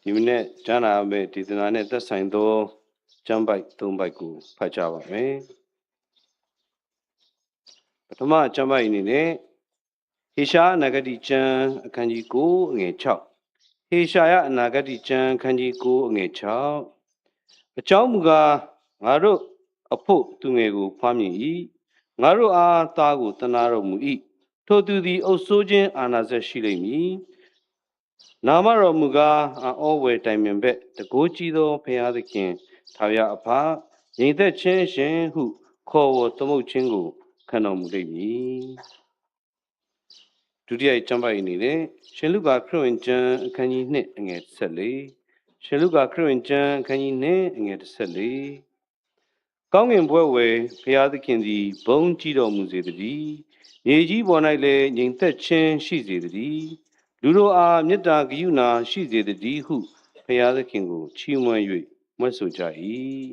ဒီမနေ့ကျမ်းစာပဲဒေသနာနဲ့သက်ဆိုင်သောကျမ်းပိုက်၃ပိုက်ကိုဖတ်ကြပါမယ်ပထမကျမ်းပိုက်အနေနဲ့ဟေရှာယနဂတိကျမ်းအခန်းကြီး9အငယ်6ဟေရှာယအနာဂတိကျမ်းအခန်းကြီး9အငယ်6အကြောင်းမူကားငါတို့အဖို့သူငယ်ကိုဖွားမြင်၏ငါတို့အားသားကိုတနာတော်မူ၏ထိုသူသည်အုပ်စိုးခြင်းအာဏာစက်ရှိလိမ့်မည်နာမတော်မူကားအောဝယ်တိုင်ပင်ဘက်တကိုးကြီးသောဖရာသခင်ထာဝရအဖငြိမ်သက်ခြင်းရှင်ဟုခေါ်ဝေါ်သမုတ်ခြင်းကိုခံတော်မူလိမ့်မည်ဒုတိယကျမ်းပိုက်အနေနဲ့ရှင်လုကာခရစ်ဝင်ကျမ်းအခန်းကြီး2အငယ်14ရှင်လုကာခရစ်ဝင်ကျမ်းအခန်းကြီး2အငယ်14ကောင်းကင်ဘွဲ့ဝယ်ဖရာသခင်သည်ဘုန်းကြီးတော်မူစေတည်းမြေကြီးပေါ်၌လည်းငြိမ်သက်ခြင်းရှိစေတည်းလူတို့အားမေတ္တာကရုဏာရှိစေတည်းဟုဖရာသခင်ကိုချီးမွမ်း၍မွတ်ဆိုကြ၏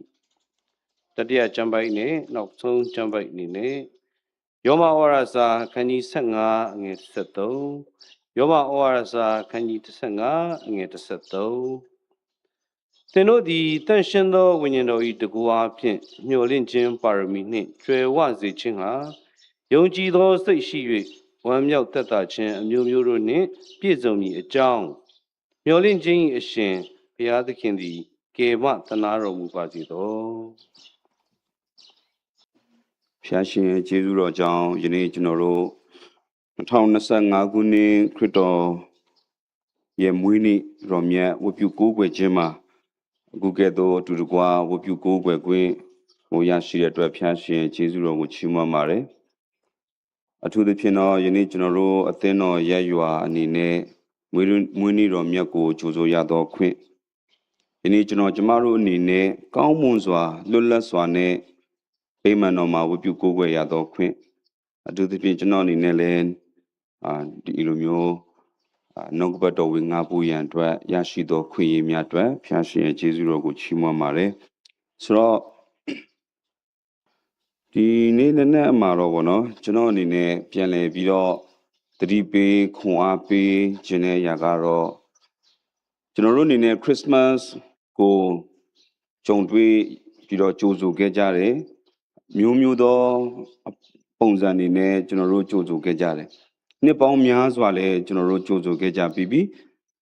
တတိယကျမ်းပိုက်နဲ့နောက်ဆုံးကျမ်းပိုက်အနေနဲ့ယောမဩဝါဒစာအခန်းကြီး15အငယ်13ယောမဩဝါဒစာအခန်းကြီး15အငယ်13သင်တို့သည်တန်ရှင်းသောဝိညာဉ်တော်၏တကူအားဖြင့်မျှော်လင့်ခြင်းပါရမီနှင့်ကျွယ်ဝစေခြင်းဟာယုံကြည်သောစိတ်ရှိ၍ဝမ်းမြောက်သက်သာခြင်းအမျိုးမျိုးတို့နှင့်ပြည့်စုံမည်အကြောင်းမျှော်လင့်ခြင်း၏အရှင်ဘုရားသခင်သည်ကယ်မသနာတော်မူပါစေသောဖျားရှင်ရဲ့ကျေးဇူးတော်ကြောင့်ယနေ့ကျွန်တော်တို့2025ခုနှစ်ခရစ်တော်ရဲ့မွေးနေ့တော်မြတ်ဝတ်ပြုကိုးကွယ်ခြင်းမှာအခုကဲ့သို့အတူတကွဝတ်ပြုကိုးကွယ်ခွင့်ကိုရရှိတဲ့အတွက်ဖျားရှင်ကျေးဇူးတော်ကိုချီးမွမ်းပါတယ်အထူးသဖြင့်တော့ယနေ့ကျွန်တော်တို့အသင်းတော်ရက်ရွာအနေနဲ့မွေးနေ့တော်မြတ်ကိုကြိုဆိုရသောခွင့်ယနေ့ကျမတို့အနေနဲ့ကောင်းမွန်စွာလွတ်လပ်စွာနဲ့ဗိမာန်တော်မှာဝတ်ပြုကိုးကွယ်ရသောခွင့်အထူးသဖြင့်ကျွန်တော်အနေနဲ့လည်းဒီလိုမျိုးနှုတ်ကပတ်တော်ဝင်ငါပူရန်အတွက်ရရှိသောခွင့်ရများအတွက်ဖျားရှင်ရဲ့ကျေးဇူးတော်ကိုချီးမွမ်းပါတယ်ဆိုတော့ဒီနေ့နဲ့အမှာတော့ဗောနော်ကျွန်တော်အနေနဲ့ပြန်လည်ပြီးတော့သတိပေးခွန်အားပေးခြင်းတဲ့အရာကတော့ကျွန်တော်တို့အနေနဲ့ခရစ်စမတ်ကိုကြုံတွေ့ပြီးတော့ကြိုဆိုခဲ့ကြတယ်မျိုးမျိုးသောပုံစံတွေနဲ့ကျွန်တော်တို့ကြိုဆိုခဲ့ကြတယ်နှစ်ပေါင်းများစွာလဲကျွန်တော်တို့ကြိုဆိုခဲ့ကြပြီးပြီ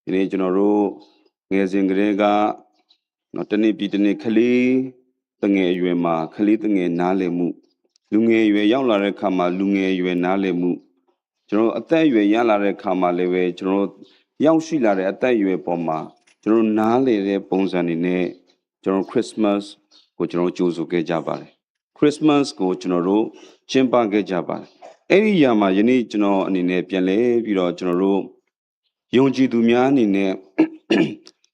ဒီနေ့ကျွန်တော်တို့ငယ်စဉ်ကလေးကတနေ့ပြီးတနေ့ကလေးတငယ်အရွယ်မှာကလေးတငယ်နားလည်မှုလူငယ်အရွယ်ရောက်လာတဲ့အခါမှာလူငယ်အရွယ်နားလည်မှုကျွန်တော်အသက်အရွယ်ရလာတဲ့အခါမှာလည်းပဲကျွန်တော်ရောက်ရှိလာတဲ့အသက်အရွယ်ပေါ်မှာကျွန်တော်နားလည်တဲ့ပုံစံတွေနဲ့ကျွန်တော်ခရစ်စမတ်ကိုကျွန်တော်ကြိုဆိုခဲ့ကြပါတယ်ခရစ်စမတ်ကိုကျွန်တော်တို့ကျင်းပခဲ့ကြပါတယ်အဲ့ဒီຢာမှာယနေ့ကျွန်တော်အနေနဲ့ပြန်လဲပြီးတော့ကျွန်တော်တို့ယုံကြည်သူများအနေနဲ့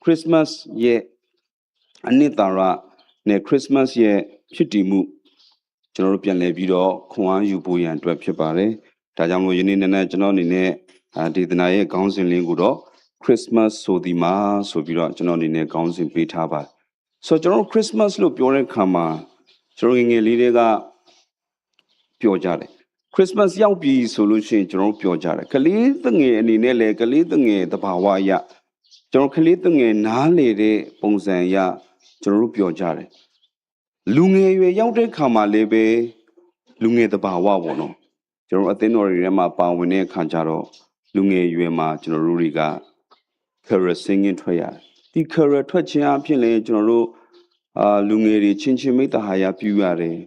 ခရစ်စမတ်ရဲ့အနှစ်သာရနဲ့ခရစ်စမတ်ရဲ့ဖြစ်တည်မှုကျွန်တော်တို့ပြန်လဲပြီးတော့ခွန်အားယူဖို့ရန်အတွက်ဖြစ်ပါတယ်ဒါကြောင့်မို့ယနေ့နေ့ကျွန်တော်အနေနဲ့ဒေသနာရဲ့ခေါင်းစဉ်လေးကိုတော့ခရစ်စမတ်ဆိုဒီမှာဆိုပြီးတော့ကျွန်တော်အနေနဲ့ခေါင်းစဉ်ပေးထားပါတယ်ဆိုတော့ကျွန်တော်ခရစ်စမတ်လို့ပြောတဲ့အခါမှာကျွန်တော်ငယ်လေးတွေကပြောကြတယ်ခရစ်စမတ်ရောက်ပြီဆိုလို့ရှိရင်ကျွန်တော်ပြောကြတယ်ကလေးသငယ်အနေနဲ့လည်းကလေးသငယ်သဘာဝအရကျွန်တော်ကလေးသငယ်နားလေတဲ့ပုံစံအရကျွန်တော်ပြောကြတယ်လူငယ်ရွယ်ရောက်တဲ့ခါမှာလည်းပဲလူငယ်သဘာဝပေါ့နော်ကျွန်တော်အသင်းတော်တွေထဲမှာပါဝင်တဲ့အခါကျတော့လူငယ်ရွယ်မှာကျွန်တော်တို့တွေက career singing ထွက်ရတယ်ဒီ career ထွက်ခြင်းအဖြစ်လည်းကျွန်တော်တို့လူငယ်တွေချင်းချင်းမိတ္တဟာယပြုရတယ်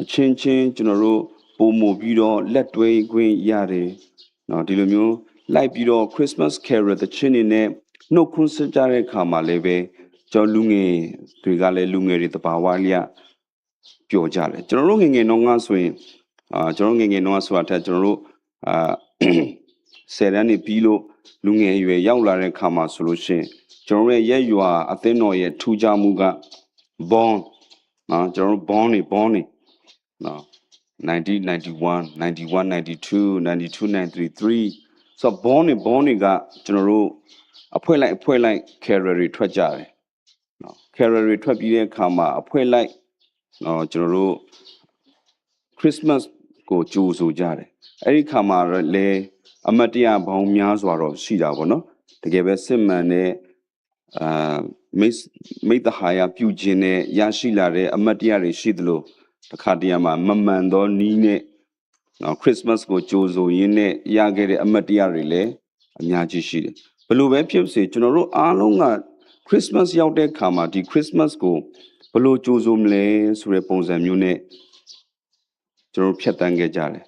အချင်းချင်းကျွန်တော်တို့ပုံမူပြီးတော့လက်တွဲခွင့်ရတယ်နော်ဒီလိုမျိုးလိုက်ပြီးတော့ Christmas Carol တခြင်းနေနဲ့နှုတ်ခွန်းဆက်ကြတဲ့အခါမှာလည်းပဲကျွန်တော်လူငယ်တွေကလည်းလူငယ်တွေတဘာဝလျက်ပြောကြတယ်ကျွန်တော်တို့ငယ်ငယ်တော့ငါဆိုရင်ကျွန်တော်ငယ်ငယ်တော့ဆိုတာထက်ကျွန်တော်တို့ဆယ်တန်းနေပြီးလို့လူငယ်ရွယ်ရောက်လာတဲ့အခါမှာဆိုလို့ရှိရင်ကျွန်တော်ရဲ့ရက်ရွာအသင်းတော်ရဲ့ထူးခြားမှုက born နော်ကျွန်တော်တို့ born နော်1991 92 93 so born ကကျွန်တော်တို့အဖွဲ့လိုက် career တွေထွက်ကြတယ်နော် career တွေထွက်ပြီးတဲ့အခါမှာအဖွဲ့လိုက်ကျွန်တော်တို့ Christmas ကိုကြိုဆိုကြတယ်အဲ့ဒီခါမှာလည်းအမတ်တရပေါင်းများစွာတော့ရှိတာပေါ့နော်တကယ်ပဲစစ်မှန်တဲ့ မိတ္တဟာယပြုခြင်းနဲ့ရရှိလာတဲ့အမတ်တရားတွေရှိသလိုတစ်ခါတည်းမှာမမှန်သောနီးနဲ့နော်ခရစ်စမတ်ကိုကြိုဆိုရင်းနဲ့ရခဲ့တဲ့အမတ်တရားတွေလည်းအများကြီးရှိတယ်ဘယ်လိုပဲဖြစ်စေကျွန်တော်တို့အားလုံးကခရစ်စမတ်ရောက်တဲ့အခါမှာဒီခရစ်စမတ်ကိုဘယ်လိုကြိုဆိုမလဲဆိုတဲ့ပုံစံမျိုးနဲ့ကျွန်တော်ဖြတ်တန်းခဲ့ကြတယ်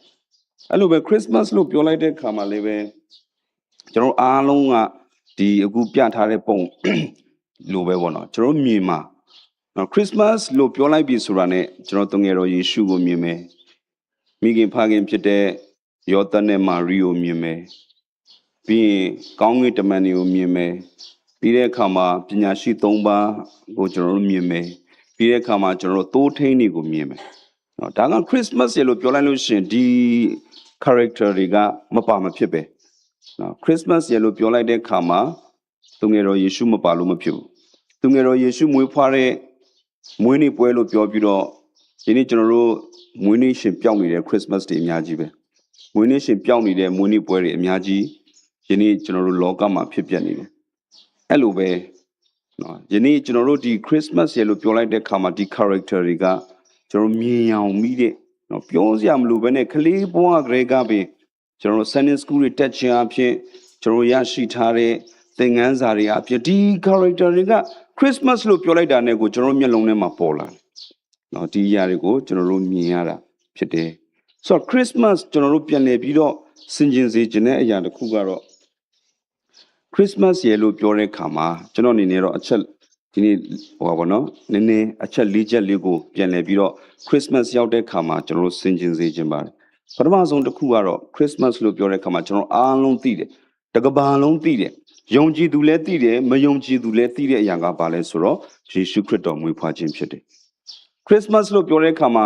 အဲ့လိုပဲခရစ်စမတ်လို့ပြောလိုက်တဲ့အခါမှာလည်းပဲကျွန်တော်အားလုံးကဒီအခုပြထားတဲ့ပုံလိုပဲပေါ့နော်ကျွန်တော်မြင်မှာနော်ခရစ်စမတ်လို့ပြောလိုက်ပြီဆိုတာနဲ့ကျွန်တော်တငယ်တော်ယေရှုကိုမြင်မယ်မိခင်ဖခင်ဖြစ်တဲ့ယောသနဲ့မာရီကိုမြင်မယ်ပြီးရင်ကောင်းကင်တမန်တွေကိုမြင်မယ်ပြီးတဲ့အခါမှာပညာရှိ၃ပါးကိုကျွန်တော်တို့မြင်မယ်ပြီးတဲ့အခါမှာကျွန်တော်တို့သိုးထိန်းတွေကိုမြင်မယ်နော်ဒါကခရစ်စမတ်ရေလို့ပြောလိုက်လို့ရှိရင်ဒီ character တွေကမပါမဖြစ်ပဲနော်ခရစ်စမတ်ရေလို့ပြောလိုက်တဲ့အခါမှာသူငယ်တော်ယေရှုမပါလို့မဖြစ်ဘူးသူငယ်တော်ယေရှုမွေးဖွားတဲ့မွေးနေ့ပွဲလို့ပြောပြီးတော့ဒီနေ့ကျွန်တော်တို့မွေးနေ့ရှင်ပြောင်းနေတဲ့ခရစ်စမတ်တွေအများကြီးပဲမွေးနေ့ရှင်ပြောင်းနေတဲ့မွေးနေ့ပွဲတွေအများကြီးဒီနေ့ကျွန်တော်တို့လောကမှာဖြစ်ပျက်နေတယ်အဲ့လိုပဲနော်ယနေ့ကျွန်တော်တို့ဒီ Christmas ရေလို့ပြောလိုက်တဲ့အခါမှာဒီ character တွေကကျွန်တော်မြင်အောင်မိတဲ့နော်ပြောစရာမလိုဘဲနဲ့ကလေးဘဝကလေးကပဲကျွန်တော် Sunday School တွေတက်ချင်အဖြစ်ကျွန်တော်ရရှိထားတဲ့သင်ခန်းစာတွေအဖြစ်ဒီ character တွေက Christmas လို့ပြောလိုက်တာနဲ့ကိုကျွန်တော်မျက်လုံးထဲမှာပေါ်လာတယ်နော်ဒီຢာတွေကိုကျွန်တော်တို့မြင်ရတာဖြစ်တယ်ဆိုတော့ Christmas ကျွန်တော်တို့ပြန်လည်ပြီးတော့ဆင်ခြင်စေခြင်းတဲ့အရာတစ်ခုကတော့ခရစ်စမတ်ရေလို့ပြောတဲ့အခါမှာကျွန်တော်အနေနဲ့တော့အချက်ဒီနေ့ဟိုပါဘောနော်နည်းနည်းအချက်၄ချက်လေးကိုပြန်လည်ပြီးတော့ခရစ်စမတ်ရောက်တဲ့အခါမှာကျွန်တော်တို့ဆင်ခြင်စေခြင်းပါတယ်ပထမဆုံးတစ်ခုကတော့ခရစ်စမတ်လို့ပြောတဲ့အခါမှာကျွန်တော်အားလုံးသိတယ်တကဘာလုံးသိတယ်ယုံကြည်သူလည်းသိတယ်မယုံကြည်သူလည်းသိတဲ့အရာကဘာလဲဆိုတော့ယေရှုခရစ်တော်မွေးဖွားခြင်းဖြစ်တယ်ခရစ်စမတ်လို့ပြောတဲ့အခါမှာ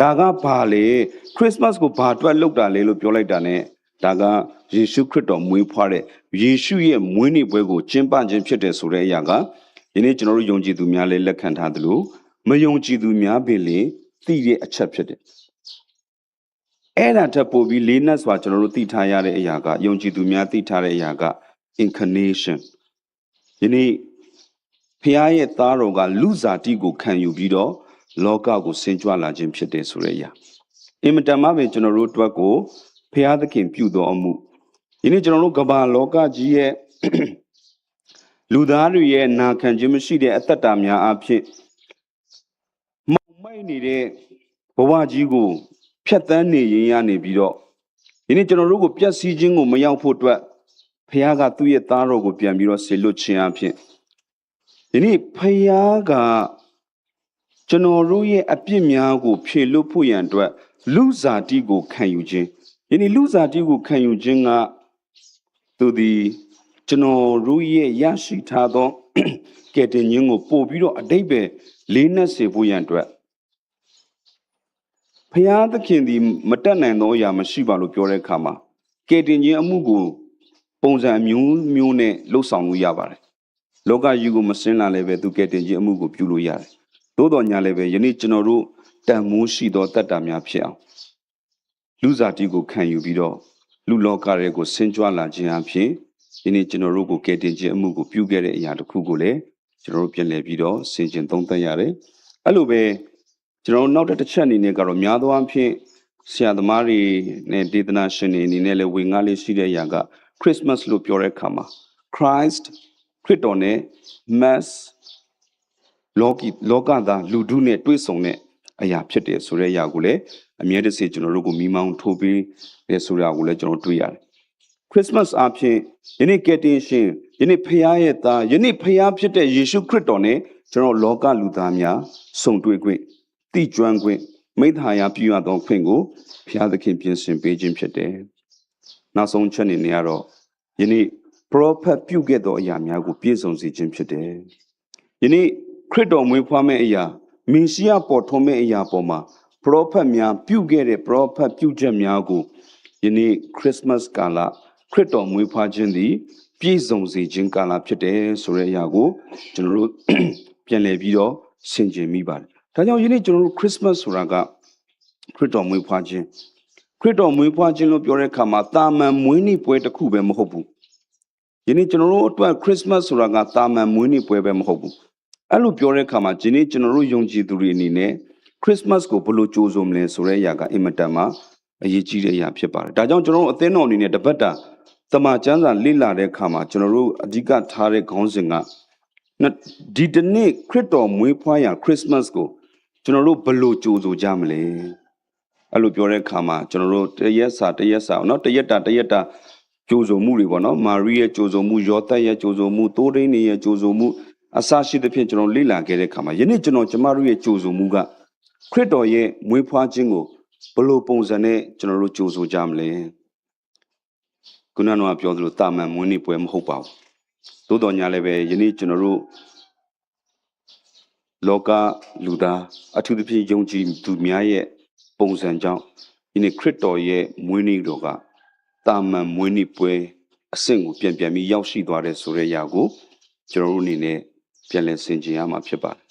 ဒါကဘာလဲခရစ်စမတ်ကိုဘာအတွက်လုပ်တာလဲလို့ပြောလိုက်တာ ਨੇ ဒါကယေရှုခရစ်တော်မွေးဖွားတဲ့ယေရှုရဲ့မွေးနေ့ပွဲကိုကျင်းပခြင်းဖြစ်တယ်ဆိုတဲ့အရာကဒီနေ့ကျွန်တော်တို့ယုံကြည်သူများလည်းလက်ခံထားသလိုမယုံကြည်သူများပင်လေသိတဲ့အချက်ဖြစ်တယ်အဲ့ဒါထပ်ပို့ပြီးလေးနက်စွာကျွန်တော်တို့သိထားရတဲ့အရာကယုံကြည်သူများသိထားတဲ့အရာက incarnation ဒီနေ့ဖခင်ရဲ့သားတော်ကလူစားတိကိုခံယူပြီးတော့လောကကိုဆင်းကြွလာခြင်းဖြစ်တယ်ဆိုတဲ့အရာအင်မတန်မှပဲကျွန်တော်တို့အတွက်ကိုဖခင်သခင်ပြုတော်အမှုဒီနေ့ကျွန်တော်တို့ကမ္ဘာလောကကြီးရဲ့လူသားတွေရဲ့နာခံခြင်းမရှိတဲ့အသက်တာများအဖြစ်မောင်မိုက်နေတဲ့ဘဝကြီးကိုဖျက်ဆီးနေရင်ရနေပြီးတော့ဒီနေ့ကျွန်တော်တို့ကိုပျက်စီးခြင်းကိုမရောက်ဖို့အတွက်ဖခင်ကသူ့ရဲ့သားတော်ကိုပြန်ပြီးတော့ဆေလွတ်ခြင်းအဖြစ်ဒီနေ့ဖခင်ကကျွန်တော်တို့ရဲ့အပြစ်များကိုဖြေလွတ်ဖို့ရန်အတွက်လူစားတိကိုခံယူခြင်းဒီနေ့လူစားတိကိုခံယူခြင်းကသူဒီကျွန်တော်တို့ရဲ့ရရှိထားသောကယ်တင်ခြင်းကိုပို့ပြီးတော့အတိတ်ပဲလေးနက်စေဖို့ရန်အတွက်ဖခင်သခင်ဒီမတက်နိုင်သောအရာမရှိပါလို့ပြောတဲ့အခါမှာကယ်တင်ခြင်းအမှုကိုပုံစံမျိုးမျိုးနဲ့လှုပ်ဆောင်လို့ရပါတယ်လောကကြီးကိုမစင်းလာလည်းပဲသူကယ်တင်ခြင်းအမှုကိုပြုလို့ရတယ်သို့တော်ညာလည်းပဲယနေ့ကျွန်တော်တို့တန်မိုးရှိသောတတ်တာများဖြစ်အောင်လူစားတိကိုခံယူပြီးတော့လူလောကတွေကိုဆင်းကြွလာခြင်းအဖြစ်ဒီနေ့ကျွန်တော်တို့ကိုကယ်တင်ခြင်းအမှုကိုပြုခဲ့တဲ့အရာတစ်ခုကိုလည်းကျွန်တော်တို့ပြန်လည်ပြီးတော့ဆင်ခြင်သုံးသပ်ရတယ်အဲ့လိုပဲကျွန်တော်နောက်တစ်ချက်အနေနဲ့ကတော့များသောအားဖြင့်ဆရာသမားတွေနဲ့ဒေသနာရှင်တွေအနေနဲ့လည်းဝင်ကားလေးရှိတဲ့အရာက Christmas လို့ပြောတဲ့အခါမှာ Christ ခရစ်တော်နဲ့ Mass လောကသားလူထုနဲ့တွေ့ဆုံတဲ့အရာဖြစ်တယ်ဆိုတဲ့အရာကိုလည်းအမြဲတစေကျွန်တော်တို့ကိုမိမောင်းထိုးပေးတယ်ဆိုတာကိုလည်းကျွန်တော်တွေ့ရတယ်။ Christmas အဖြစ်ယနေ့ကယ်တင်ရှင်ယနေ့ဖခင်ရဲ့သားယနေ့ဖခင်ဖြစ်တဲ့ယေရှုခရစ်တော်နဲ့ကျွန်တော်လောကလူသားများဆုံတွေ့ခွင့်တိကျွမ်းခွင့်မိသားရာပြုရသောခွင့်ကိုဖခင်သခင်ပြင်ဆင်ပေးခြင်းဖြစ်တယ်။နောက်ဆုံးချက်အနေနဲ့ကတော့ယနေ့ prophet ပြုခဲ့သောအရာများကိုပြည့်စုံစေခြင်းဖြစ်တယ်။ယနေ့ခရစ်တော်မွေးဖွားမဲ့အရာမေရှိယပေါ်ထွန်းမဲ့အရာပေါ်မှာ prophet များပြုခဲ့တဲ့ prophet ပြုချက်များကိုယနေ့ Christmas ကာလခရစ်တော်မွေးဖွားခြင်းသည်ပြည့်စုံစေခြင်းကာလဖြစ်တယ်ဆိုတဲ့အရာကိုကျွန်တော်တို့ပြန်လည်ပြီးတော့ဆင်ခြင်မိပါတယ်။ဒါကြောင့်ယနေ့ကျွန်တော်တို့ Christmas ဆိုတာကခရစ်တော်မွေးဖွားခြင်းခရစ်တော်မွေးဖွားခြင်းလို့ပြောတဲ့အခါမှာတာမန်မွေးနေ့ပွဲတစ်ခုပဲမဟုတ်ဘူး ယနေ့ကျွန်တော်တို့အတွက် Christmas ဆိုတာကတာမန်မွေးနေ့ပွဲပဲမဟုတ်ဘူးအဲ့လိုပြောတဲ့အခါမှာဒီနေ့ကျွန်တော်တို့ယုံကြည်သူတွေအနေနဲ့ Christmas ကိုဘယ်လိုကြိုးစုံမလဲဆိုတဲ့အရာကအင်မတန်မှအရေးကြီးတဲ့အရာဖြစ်ပါတယ်ဒါကြောင့်ကျွန်တော်တို့အသင်းတော်အနေနဲ့တပတ်တာတမန်ကျမ်းစာလေ့လာတဲ့အခါမှာကျွန်တော်တို့အဓိကထားတဲ့ခေါင်းစဉ်ကဒီတနေ့ခရစ်တော်မွေးဖွားရာ Christmas ကိုကျွန်တော်တို့ဘယ်လိုကြိုးစုံကြမလဲအဲ့လိုပြောတဲ့အခါမှာကျွန်တော်တို့တရက်စာเนาะတရက်တာကြိုးစုံမှုတွေပေါ့နော်မာရိရဲ့ကြိုးစုံမှုယောသတ်ရဲ့ကြိုးစုံမှုတိုးဒိန်းနေရဲ့ကြိုးစုံမှုအစရှိသဖြင့်ကျွန်တော်လေ့လာခဲ့တဲ့အခါမှာယနေ့ကျမတို့ရဲ့ကြိုးစုံမှုကခရစ်တော်ရဲ့မွေးဖွားခြင်းကိုဘယ်လိုပုံစံနဲ့ကျွန်တော်တို့ကြိုးစုံကြမလဲခုနကပြောသလိုတာမန်မွေးနေ့ပွဲမဟုတ်ပါဘူးသို့တော်ညာလည်းပဲယနေ့ကျွန်တော်တို့လောကလူသားအထူးသဖြင့်ယုံကြည်သူများရဲ့ပုံစံကြောင့်ဒီနေ့ခရစ်တော်ရဲ့မွေးနေ့တော်ကတာမန်မွေးနေ့ပွဲအဆင့်ကိုပြန်ပြီးရောက်ရှိသွားတဲ့ဆိုတဲ့အရာကိုကျွန်တော်တို့အနေနဲ့ပြန်လည်ဆင်ခြင်ရမှာဖြစ်ပါတယ်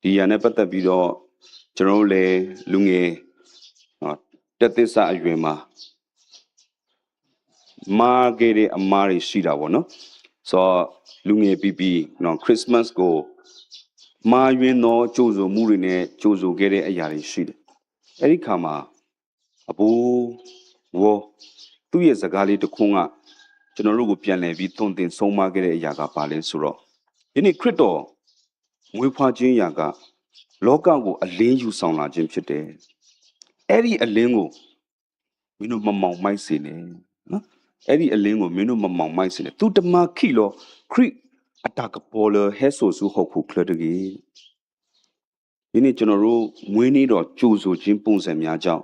ဒီအရာနဲ့ပတ်သက်ပြီးတော့ကျွန်တော်တို့လည်းလူငယ်တက်သစ္စာအရွယ်မှာမာဂေတဲ့အမားတွေရှိတာပေါ့နော်ဆိုတော့လူငယ်ပြီးနော်ခရစ်စမတ်ကိုမာယွင်သောကြိုးစုံမှုတွေနဲ့ကြိုးစုံခဲ့တဲ့အရာတွေရှိတယ်အဲ့ဒီခါမှာအဘိုးဝသူ့ရဲ့စကားလေးတစ်ခုကကျွန်တော်တို့ကိုပြန်လည်ပြီးသွန်သင်ဆုံးမခဲ့တဲ့အရာကဘာလဲဆိုတော့ဒီနေ့ခရစ်တော်မွေးဖွားခြင်းအရာကလောကကိုအလင်းယူဆောင်လာခြင်းဖြစ်တယ်အဲ့ဒီအလင်းကိုမင်းတို့မမောင်မိုက်စေနဲ့နော်အဲ့ဒီအလင်းကိုမင်းတို့မမောင်မိုက်စေနဲ့သူတမခိလောခရစ်အတာကပေါ်လဟဲဆိုစုဟုတ်ခုခလတကြီးဒီနေ့ကျွန်တော်တို့မွေးနေ့တော်ကြိုးဆိုခြင်းပုံစံများကြောင့်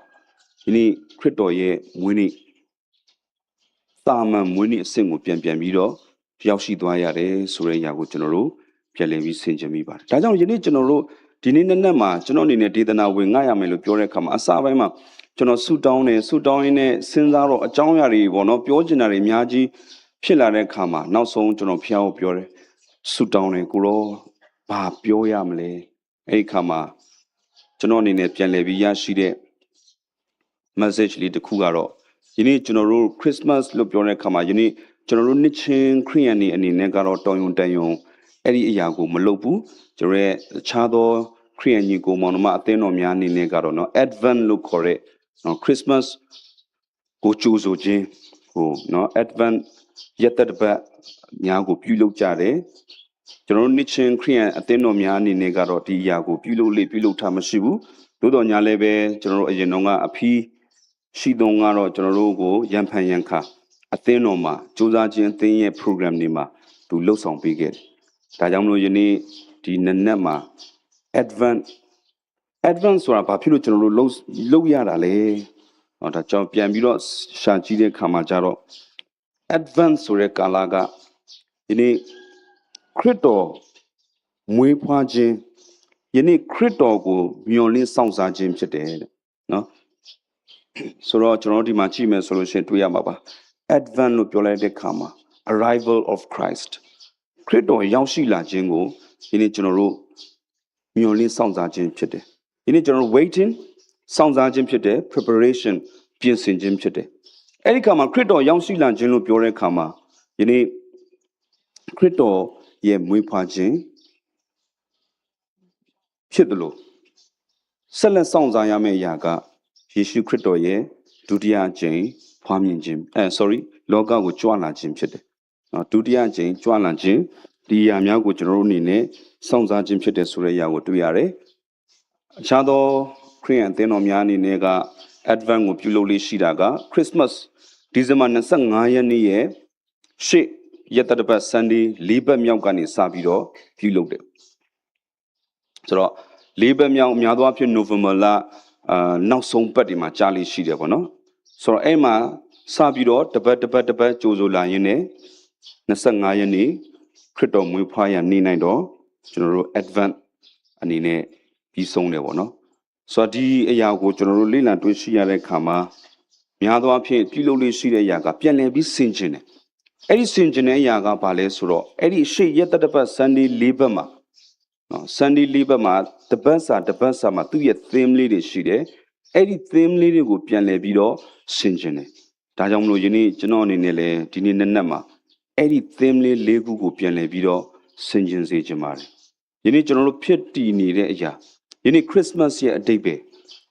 ဒီနေ့ခရစ်တော်ရဲ့မွေးနေ့တာမန်မွေးနေ့အဆင့်ကိုပြန်ပြီးတော့ရောက်ရှိသွားရတယ်ဆိုတဲ့အရာကိုကျွန်တော်တို့ပြန်လည်ပြီးဆင်ခြင်မိပါတယ်ဒါကြောင့်ယနေ့ကျွန်တော်တို့ဒီနေ့နေ့မှာကျွန်တော်အနေနဲ့ဒေသနာဝင်ငှရမယ်လို့ပြောတဲ့အခါမှာအစပိုင်းမှာကျွန်တော်ဆူတောင်းရင်းနဲ့စဉ်းစားတော့အကြောင်းအရာတွေပေါ့နော်ပြောချင်တာတွေအများကြီးဖြစ်လာတဲ့အခါမှာနောက်ဆုံးကျွန်တော်ဖျားကိုပြောတယ်ဆူတောင်းတယ်ကိုရောဘာပြောရမလဲအဲ့ဒီအခါမှာကျွန်တော်အနေနဲ့ပြန်လည်ပြီးရရှိတဲ့ message လေးတစ်ခုကတော့ယနေ့ကျွန်တော်တို့ Christmas လို့ပြောတဲ့အခါမှာယနေ့ကျွန်တော်တို့နှစ်ချင်းခရစ်ယာန်အနေနဲ့ကတော့တောင်းယုံတန်ယုံအဲ့ဒီအရာကိုမလုပ်ဘူးကျွန်တော်ရဲ့အခြားသောခရစ်ယာန်ညီကိုမောင်နှမအသင်းတော်များအနေနဲ့ကတော့နော် Advent လို့ခေါ်တဲ့နော် Christmas ကိုကြိုးဆိုခြင်းဟိုနော် Advent ရက်သက်တစ်ပတ်များကိုပြုလုပ်ကြတယ်ကျွန်တော်တို့နှစ်ချင်းခရစ်ယာန်အသင်းတော်များအနေနဲ့ကတော့ဒီအရာကိုပြုလုပ်ထားမရှိဘူးသို့တော်ညာလည်းပဲကျွန်တော်တို့အရင်တော့ကအဖီးရှိတုန်းကတော့ကျွန်တော်တို့ကိုရန်ဖန်ရန်ခါအသင်းတော်မှာစူးစမ်းခြင်းအသင်းရဲ့ program တွေမှာသူလှုပ်ဆောင်ပေးခဲ့တယ်။ဒါကြောင့်မလို့ယနေ့ဒီနက်မှာ advance ဆိုတာဘာဖြစ်လို့ကျွန်တော်တို့လုပ်ရတာလဲ။ဒါကြောင့်ပြန်ပြီးတော့ရှာကြည့်တဲ့အခါမှာကျတော့ advance ဆိုတဲ့ကာလကယနေ့ခရစ်တော်မွေးဖွားခြင်းယနေ့ခရစ်တော်ကိုမျှော်လင့်စောင့်စားခြင်းဖြစ်တယ်တဲ့နော်ဆိုတော့ကျွန်တော်ဒီမှာကြည့်မယ်ဆိုလို့ရှိရင်တွေ့ရမှာပါ advent လို့ပြောလိုက်တဲ့အခါမှာ arrival of Christ ခရစ်တော်ရောက်ရှိလာခြင်းကိုဒီနေ့ကျွန်တော်တို့မျှော်လင့်စောင့်စားခြင်းဖြစ်တယ်ဒီနေ့ကျွန်တော်တို့ waiting စောင့်စားခြင်းဖြစ်တယ် preparation ပြင်ဆင်ခြင်းဖြစ်တယ်အဲ့ဒီအခါမှာခရစ်တော်ရောက်ရှိလာခြင်းလို့ပြောတဲ့အခါမှာဒီနေ့ခရစ်တော်ရဲ့မွေးဖွားခြင်းဖြစ်တယ်လို့ဆက်လက်စောင့်စားရမယ့်အရာကယေရှုခရစ်တော်ရဲ့ဒုတိယအကြိမ်ဖွားမြင်ခြင်းလောကကိုကြွလာခြင်းဖြစ်တယ်။နော်ဒုတိယအကြိမ်ကြွလာခြင်းဒီအရာများကိုကျွန်တော်တို့အနေနဲ့စောင့်စားခြင်းဖြစ်တယ်ဆိုတဲ့အရာကိုတွေ့ရတယ်။အခြားသောခရစ်ယာန်အသင်းတော်များအနေနဲ့က Advent ကိုပြုလုပ်လေးရှိတာက Christmas ဒီဇင်ဘာ25ရက်နေ့ရဲ့ရှေ့ရက်သက်တစ်ပတ် Sunday ၄ပတ်မြောက်ကနေစပြီးတော့ပြုလုပ်တယ်။ဆိုတော့၄ပတ်မြောက်များသောအားဖြင့် November လနောက်ဆုံးပတ်ဒီမှာကြားလေးရှိတယ်ပေါ့နော်ဆိုတော့အဲ့မှာစပြီးတော့တပတ်ကြိုးဆိုလာရင်းနဲ့25ရက်နေ့ခရစ်တော်မွေးဖွားရနေနိုင်တော့ကျွန်တော်တို့ Advent အနေနဲ့ပြီးဆုံးတယ်ပေါ့နော်ဆိုတော့ဒီအရာကိုကျွန်တော်တို့လေ့လာတွေ့ရှိရတဲ့အခါမှာများသောအားဖြင့်ပြုလုပ်လေးရှိတဲ့အရာကပြန်လည်ပြီးဆင်ခြင်တယ်အဲ့ဒီဆင်ခြင်တဲ့အရာကဘာလဲဆိုတော့အဲ့ဒီရှေ့ရက်သက်တစ်ပတ် Sunday ၄ပတ်မှာနော် Sunday ၄ပတ်မှာတပတ်စာမှာသူ့ရဲ့ theme လေးတွေရှိတယ်အဲ့ဒီ theme လေးတွေကိုပြန်လည်ပြီးတော့ဆင်ခြင်တယ်ဒါကြောင့်မလို့ယနေ့ကျွန်တော်အနေနဲ့လည်းဒီနေ့နေ့မှာ အဲ့ဒီ theme လေးခုကိုပြန်လည်ပြီးတော့ဆင်ခြင်စေခြင်းပါတယ်ယနေ့ကျွန်တော်တို့ဖြစ်တည်နေတဲ့အရာယနေ့ Christmas ရဲ့အတိတ်ပဲ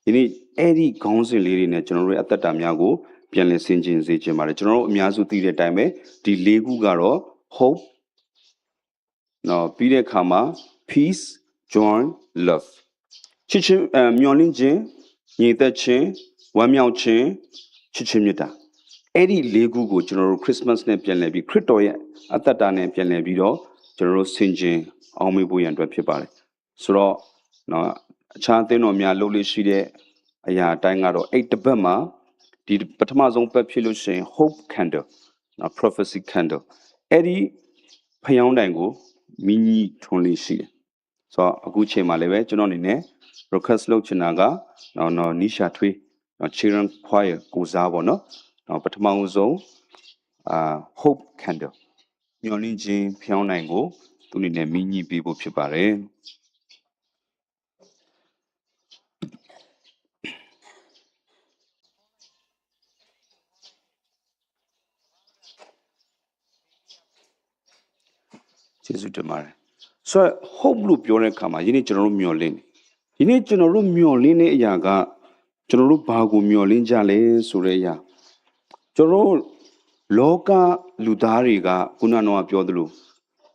ယနေ့အဲ့ဒီခေါင်းစဉ်လေးတွေနဲ့ကျွန်တော်တို့ရဲ့အသက်တာများကိုပြန်လည်ဆင်ခြင်စေခြင်းပါတယ်ကျွန်တော်တို့အများစုသိတဲ့အတိုင်းပဲဒီ၄ခုကတော့ hope နော်ပြီးတဲ့အခါမှာ peace joy love ချစ်ချင်းမျှော်လင့်ခြင်းညီသက်ခြင်းဝမ်းမြောက်ခြင်းချစ်ချင်းမေတ္တာအဲ့ဒီ၄ခုကိုကျွန်တော်တို့ Christmas နဲ့ပြန်လည်ပြီးခရစ်တော်ရဲ့အသက်တာနဲ့ပြန်လည်ပြီးတော့ကျွန်တော်တို့ဆင်ခြင်အောင်မေ့ဖို့ရန်အတွက်ဖြစ်ပါတယ်ဆိုတော့နော်အခြားအသင်းတော်များလုပ်လို့ရှိတဲ့အရာအတိုင်းကတော့အဲ့တစ်ပတ်မှာဒီပထမဆုံးပတ်ဖြစ်လို့ရှိရင် hope candle နော် prophecy candle အဲ့ဒီဖျောင်းတိုင်ကိုမိညီထွန်းလေးရှိတယ်ဆိုတော့အခုချိန်မှာလည်းပဲကျွန်တော်အနေနဲ့ request လုပ်ချင်တာကနော်နီရှာထွေးနော် children choir ကိုစားပေါ့နော်ပထမဆုံးhope candle မျှော်လင့်ခြင်းဖျောင်းတိုင်ကိုသူအနေနဲ့မိညီပေးဖို့ဖြစ်ပါတယ်ကျေးဇူးတင်ပါတယ်ဆိုတော့ hope လို့ပြောတဲ့အခါမှာယနေ့ကျွန်တော်တို့မျှော်လင့်ယနေ့ကျွန်တော်တို့မျှော်လင့်တဲ့အရာကကျွန်တော်တို့ဘာကိုမျှော်လင့်ကြလဲဆိုတဲ့အရာကျွန်တော်တို့လောကလူသားတွေကခုနကပြောသလို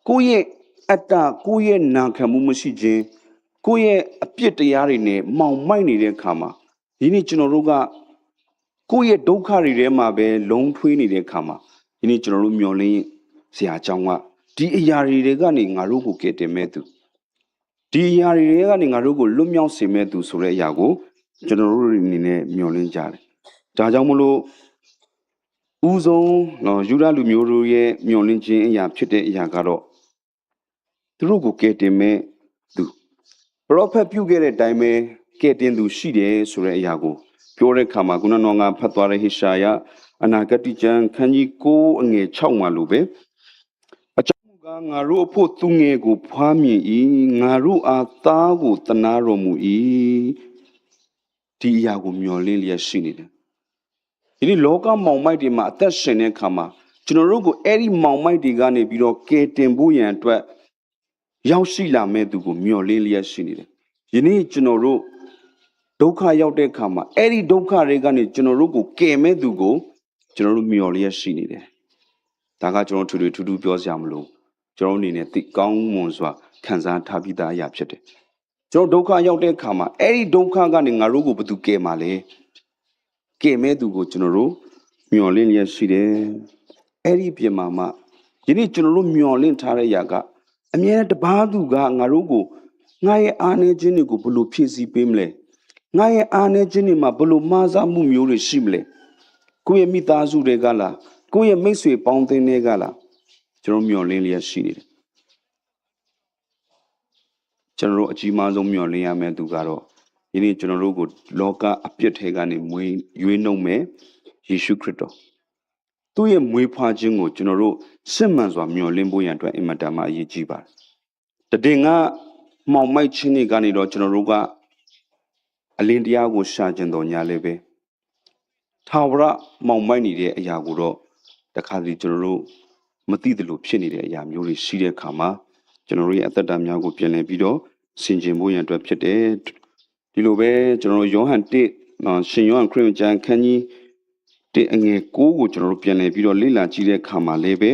ကိုယ့်ရဲ့အတ္တကိုယ့်ရဲ့နာခံမှုမရှိခြင်းကိုယ့်ရဲ့အပြစ်တရားတွေနဲ့မှောင်မိုက်နေတဲ့အခါမှာဒီနေ့ကျွန်တော်တို့ကကိုယ့်ရဲ့ဒုက္ခတွေထဲမှာပဲလုံးထွေးနေတဲ့အခါမှာဒီနေ့ကျွန်တော်တို့မျှော်လင့်စရာအကြောင်းကဒီအရာတွေကနေငါတို့ကိုကယ်တင်မဲ့သူဒီအရာတွေကနေငါတို့ကိုလွတ်မြောက်စေမဲ့သူဆိုတဲ့အရာကိုကျွန်တော်တို့အနေနဲ့မျှော်လင့်ကြတယ်ဒါကြောင့်မလို့ဦးဆုံးနော်ယူဒလူမျိုးတို့ရဲ့မျှော်လင့်ခြင်းအရာဖြစ်တဲ့အရာကတော့သူတို့ကိုကယ်တင်မဲ့သူပရောဖက်ပြုခဲ့တဲ့အတိုင်းပဲကယ်တင်သူရှိတယ်ဆိုတဲ့အရာကိုပြောတဲ့အခါမှာခုနကဖတ်သွားတဲ့ဟေရှာယအနာဂတိကျမ်းခန်းကြီး9အငယ်6မှာလို့ပဲအကြောင်းကငါတို့အဖို့သူငယ်ကိုဖွားမြင်၏ငါတို့အားသားကိုတနာတော်မူ၏ဒီအရာကိုမျှော်လင့်လျက်ရှိနေတယ်ဒီနေ့လောကမောင်မိုက်တွေမှာအသက်ရှင်တဲ့အခါမှာကျွန်တော်တို့ကိုအဲ့ဒီမောင်မိုက်တွေကနေပြီးတော့ကယ်တင်ဖို့ရန်အတွက်ရောက်ရှိလာမဲ့သူကိုမျှော်လင့်လျက်ရှိနေတယ်ယနေ့ကျွန်တော်တို့ဒုက္ခရောက်တဲ့အခါမှာအဲ့ဒီဒုက္ခတွေကနေကျွန်တော်တို့ကိုကယ်မဲ့သူကိုကျွန်တော်တို့မျှော်လျက်ရှိနေတယ်ဒါကကျွန်တော်ထူထူပြောစရာမလိုကျွန်တော်အနေနဲ့သိကောင်းမွန်စွာခံစားထားပြီးသားအရာဖြစ်တယ်ကျွန်တော်ဒုက္ခရောက်တဲ့အခါမှာအဲ့ဒီဒုက္ခကနေငါတို့ကိုဘယ်သူကယ်မှာလဲကဲမဲ့သူကိုကျွန်တော်တို့မျှော်လင့်လျက်ရှိတယ်အဲ့ဒီပြင်မှာမှယနေ့ကျွန်တော်တို့မျှော်လင့်ထားတဲ့ຢာကအမြဲတပါးသူကငါတို့ကိုငါရဲ့အားနည်းခြင်းတွေကိုဘယ်လိုဖြည့်ဆည်းပေးမလဲငါရဲ့အားနည်းခြင်းတွေမှာဘယ်လိုမှားစားမှုမျိုးတွေရှိမလဲကိုယ့်ရဲ့မိသားစုတွေကလားကိုယ့်ရဲ့မိတ်ဆွေပေါင်းသင်းတွေကလားကျွန်တော်မျှော်လင့်လျက်ရှိနေတယ်ကျွန်တော်တို့အကြီးမားဆုံးမျှော်လင့်ရမယ့်သူကတော့ယနေ့ကျွန်တော်တို့ကိုလောကအပြစ်ထဲကနေမွေးရွေးနှုတ်မဲ့ယေရှုခရစ်တော်သူ့ရဲ့မွေးဖွားခြင်းကိုကျွန်တော်တို့စစ်မှန်စွာမျှော်လင့်ဖို့ရန်အတွက်အင်မတန်မှအရေးကြီးပါတယ်တည်ငါမှောင်မိုက်ခြင်းတွေကနေတော့ကျွန်တော်တို့ကအလင်းတရားကိုရှာကျင်တော်ညာလည်းပဲထာဝရမှောင်မိုက်နေတဲ့အရာကိုတော့တခါစီကျွန်တော်တို့မသိသလိုဖြစ်နေတဲ့အရာမျိုးတွေရှိတဲ့အခါမှာကျွန်တော်တို့ရဲ့အသက်တာများကိုပြင်လည်ပြီးတော့ဆင်ခြင်ဖို့ရန်အတွက်ဖြစ်တယ်ဒီလိုပဲကျွန်တော်တို့ယောဟန်1ရှင်ယောဟန်ခရစ်ဝင်ကျမ်းခန်းကြီး1အငယ်9ကိုကျွန်တော်တို့ပြင်လည်ပြီးတော့လေ့လာကြည့်တဲ့အခါမှာလည်းပဲ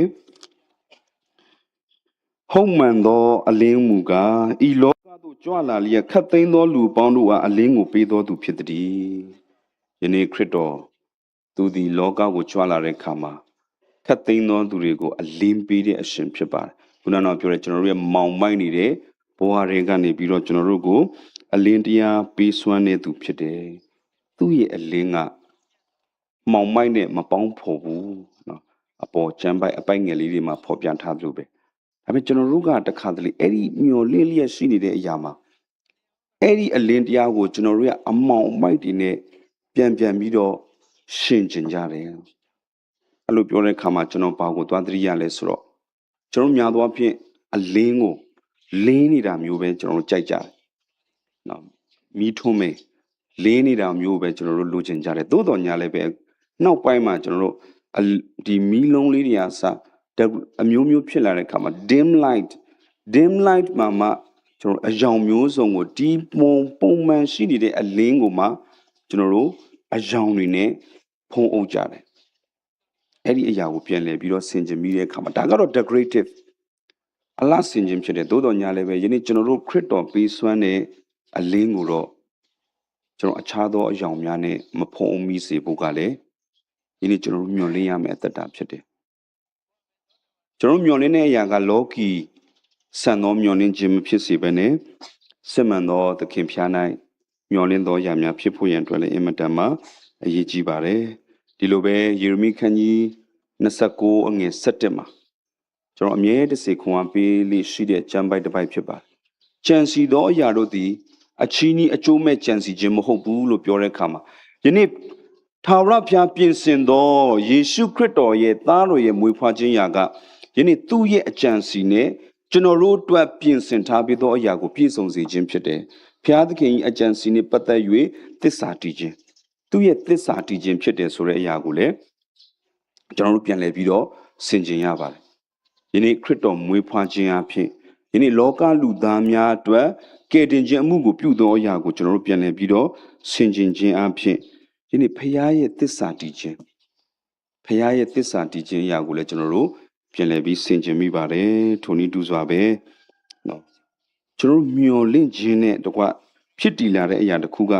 ဟုတ်မှန်သောအလင်းမူကားဤလောကသို့ကြွလာလျက်ခတ်သိမ်းသောလူပေါင်းတို့အားအလင်းကိုပေးသောသူဖြစ်သည်ယနေ့ခရစ်တော်သူသည်လောကကိုကြွလာတဲ့အခါမှာခတ်သိမ်းသောသူတွေကိုအလင်းပေးတဲ့အရှင်ဖြစ်ပါတယ်ခုနကပြောတဲ့ကျွန်တော်တို့ရဲ့မောင်မိုက်နေတဲ့ဘဝတွေကနေပြီးတော့ကျွန်တော်တို့ကိုအလင်းတရားပေးစွမ်းတဲ့သူဖြစ်တယ်သူ့ရဲ့အလင်းကမောင်မိုက်နဲ့မပေါင်းဖော်ဘူးနော်အပေါ်ကျမ်းပိုက်အပိုက်ငယ်လေးတွေမှာဖော်ပြထားသလိုပဲဒါပေမဲ့ကျွန်တော်တို့ကတခါတလေအဲ့ဒီမျော်လင့်လျက်ရှိနေတဲ့အရာမှာအဲ့ဒီအလင်းတရားကိုကျွန်တော်တို့ကအမောင်မိုက်တွေနဲ့ပြန်ပြီးတော့ရှင်းကျင်ကြတယ်အဲ့လိုပြောတဲ့အခါမှာကျွန်တော်ဘာကိုသွားသတိရလဲဆိုတော့ကျွန်တော်များသောအားဖြင့်အလင်းကိုလင်းနေတာမျိုးပဲကျွန်တော်တို့ကြိုက်ကြတယ်နော်မီးထွန်းမယ်လင်းနေတာမျိုးပဲကျွန်တော်တို့လိုချင်ကြတယ်သို့တော်ညာလည်းပဲနောက်ပိုင်းမှာကျွန်တော်တို့ဒီမီးလုံးလေးတွေအစ အမျိုးမျိုးဖြစ်လာတဲ့အခါမှာ dim light မှာကျွန်တော်အယောင်မျိုးစုံကိုဒီပုံမှန်ရှိနေတဲ့အလင်းကိုမှကျွန်တော်တို့အယောင်တွေနဲ့ဖုံးအုပ်ကြတယ်အဲ့ဒီအရာကိုပြန်လည်ပြီးတော့ဆင်ခြင်မိတဲ့အခါမှာဒါကတော့ decorative အလားဆင်ခြင်ဖြစ်တယ်သို့တော်ညာလည်းပဲယနေ့ကျွန်တော်တို့ခရစ်တော်ပေးစွမ်းတဲ့အလင်းကိုတော့ကျွန်တော်အခြားသောအယောင်များနဲ့မဖုံးအုပ်မိစေဖို့ကလည်းယနေ့ကျွန်တော်တို့မျှော်လင့်ရမယ့်အသက်တာဖြစ်တယ်ကျွန်တော်မျှော်လင့်တဲ့အရာကလောကီဆန်သောမျှော်လင့်ခြင်းမဖြစ်စေဘဲနဲ့စစ်မှန်သောသခင်ဖျား၌မျှော်လင့်သောအရာများဖြစ်ဖို့ရန်အတွက်လည်းအင်မတန်မှအရေးကြီးပါတယ်ဒီလိုပဲယေရမိခန်းကြီး29အငယ်17မှာကျွန်တော်အမြဲတစေခွန်အားပေးလိရှိတဲ့ကျမ်းပိုက်တစ်ပိုက်ဖြစ်ပါတယ်ကြံစီသောအရာတို့သည်အချီးနှီးအကျိုးမဲ့ကြံစီခြင်းမဟုတ်ဘူးလို့ပြောတဲ့အခါမှာယနေ့ထာဝရဘုရားပြင်ဆင်သောယေရှုခရစ်တော်ရဲ့သားတော်ရဲ့မွေးဖွားခြင်းရာကယနေ့သူ့ရဲ့အကြံစီနဲ့ကျွန်တော်တို့အတွက်ပြင်ဆင်ထားပြီးသောအရာကိုပြည့်စုံစေခြင်းဖြစ်တယ်။ဘုရားသခင်၏အကြံစီနဲ့ပတ်သက်၍သစ္စာတည်ခြင်းသူ့ရဲ့သစ္စာတည်ခြင်းဖြစ်တယ်ဆိုတဲ့အရာကိုလည်းကျွန်တော်တို့ပြန်လည်ပြီးတော့ဆင်ခြင်ရပါတယ်။ယနေ့ခရစ်တော်မွေးဖွားခြင်းအဖြစ်ယနေ့လောကလူသားများအတွက်ကယ်တင်ခြင်းအမှုကိုပြုသောအရာကိုကျွန်တော်တို့ပြန်လည်ပြီးတော့ဆင်ခြင်ခြင်းအဖြစ်ယနေ့ဖခင်ရဲ့သစ္စာတည်ခြင်းဖခင်ရဲ့သစ္စာတည်ခြင်းအရာကိုလည်းကျွန်တော်တို့ပြန်လည်ပြီးဆင်ခြင်မိပါတယ်ထိုနည်းတူစွာပဲနော်ကျွန်တော်မျှော်လင့်ခြင်းနဲ့တကွဖြစ်တည်လာတဲ့အရာတစ်ခုက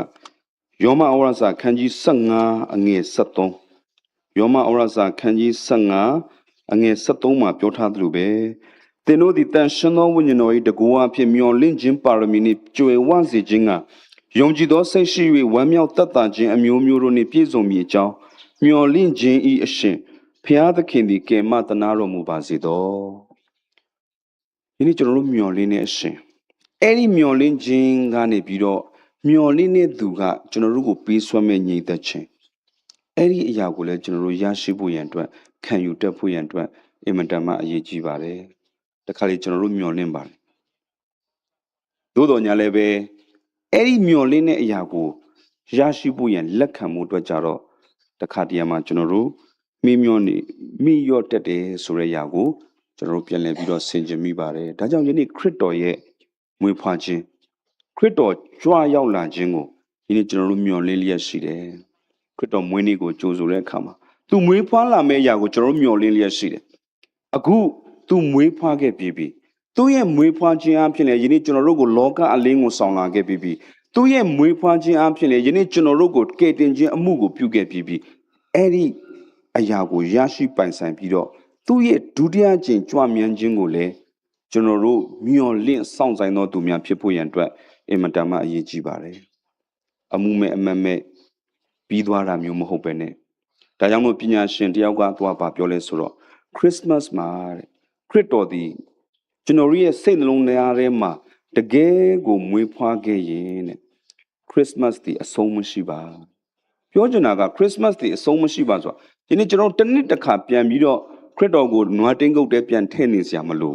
ယောမဩဝါဒစာခန်းကြီး15အငယ်73ယောမဩဝါဒစာခန်းကြီး15အငယ်73မှာပြောထားသလိုပဲသင်တို့သည်တန်ရှင်သောဝိညာဉ်တော်၏တကူအဖြစ်မျှော်လင့်ခြင်းပါရမီနှင့်ကြွယ်ဝစေခြင်းကယုံကြည်သောစိတ်ရှိ၍ဝမ်းမြောက်သက်သာခြင်းအမျိုးမျိုးတို့နှင့်ပြည့်စုံမည်အကြောင်းမျှော်လင့်ခြင်း၏အရှင်ဖျားသခင်သည်ကယ်မသနာတော်မူပါစေသောဒီနေ့ကျွန်တော်တို့မျှော်လင့်တဲ့အရှင်အဲ့ဒီမျှော်လင့်ခြင်းကနေပြီးတော့မျှော်လင့်တဲ့သူကကျွန်တော်တို့ကိုပေးစွမ်းမဲ့ညီသက်ခြင်းအဲ့ဒီအရာကိုလည်းကျွန်တော်တို့ရရှိဖို့ရန်အတွက်ခံယူတတ်ဖို့ရန်အတွက်အင်မတန်မှအရေးကြီးပါတယ်တခါလေကျွန်တော်တို့မျှော်လင့်ပါတယ်သို့တော်ညာလည်းပဲအဲ့ဒီမျှော်လင့်တဲ့အရာကိုရရှိဖို့ရန်လက်ခံမှုအတွက်ကြတော့တခါတည်းမှာကျွန်တော်တို့မိရော့တက်တယ်ဆိုတဲ့အရာကိုကျွန်တော်တို့ပြန်လည်ပြီးတော့ဆင်ခြင်မိပါတယ်ဒါကြောင့်ယနေ့ခရစ်တော်ရဲ့မွေးဖွားခြင်းခရစ်တော်ကြွရောက်လာခြင်းကိုဒီနေ့ကျွန်တော်တို့မျှော်လင့်လျက်ရှိတယ်ခရစ်တော်မွေးနေ့ကိုကြိုဆိုတဲ့အခါမှာသူမွေးဖွားလာမယ့်အရာကိုကျွန်တော်တို့မျှော်လင့်လျက်ရှိတယ်အခုသူမွေးဖွားခဲ့ပြီသူ့ရဲ့မွေးဖွားခြင်းအဖြစ်လေယနေ့ကျွန်တော်တို့ကိုလောကအလင်းကိုဆောင်လာခဲ့ပြီသူ့ရဲ့မွေးဖွားခြင်းအဖြစ်လေယနေ့ကျွန်တော်တို့ကိုကယ်တင်ခြင်းအမှုကိုပြုခဲ့ပြီအဲ့ဒီအရာကိုရရှိပိုင်ဆိုင်ပြီးတော့သူ့ရဲ့ဒုတိယကျင့်ကြွမြန်းခြင်းကိုလည်းကျွန်တော်တို့မျှော်လင့်စောင့်ဆိုင်သောသူများဖြစ်ဖို့ရန်အတွက်အင်မတန်မှအရေးကြီးပါတယ်အမှုမဲ့အမတ်မဲ့ပြီးသွားတာမျိုးမဟုတ်ပဲနဲ့ဒါကြောင့်မို့ပညာရှင်တယောက်ကသွားပါပြောလဲဆိုတော့ Christmas မှာခရစ်တော်ဒီကျွန်တော်ရဲ့စိတ်နှလုံးသားထဲမှာတကယ်ကိုမွေးဖွားခဲ့ရင်တဲ့ Christmas ဒီအဆုံးမရှိပါပြောချင်တာက Christmas ဒီအဆုံးမရှိပါဆိုတာဒီနေ့ကျွန်တော်တစ်နှစ်တစ်ခါပြန်ပြီးတော့ခရစ်တော်ကိုနွားတင်းကုတ်တဲပြန်ထည့်နေစရာမလို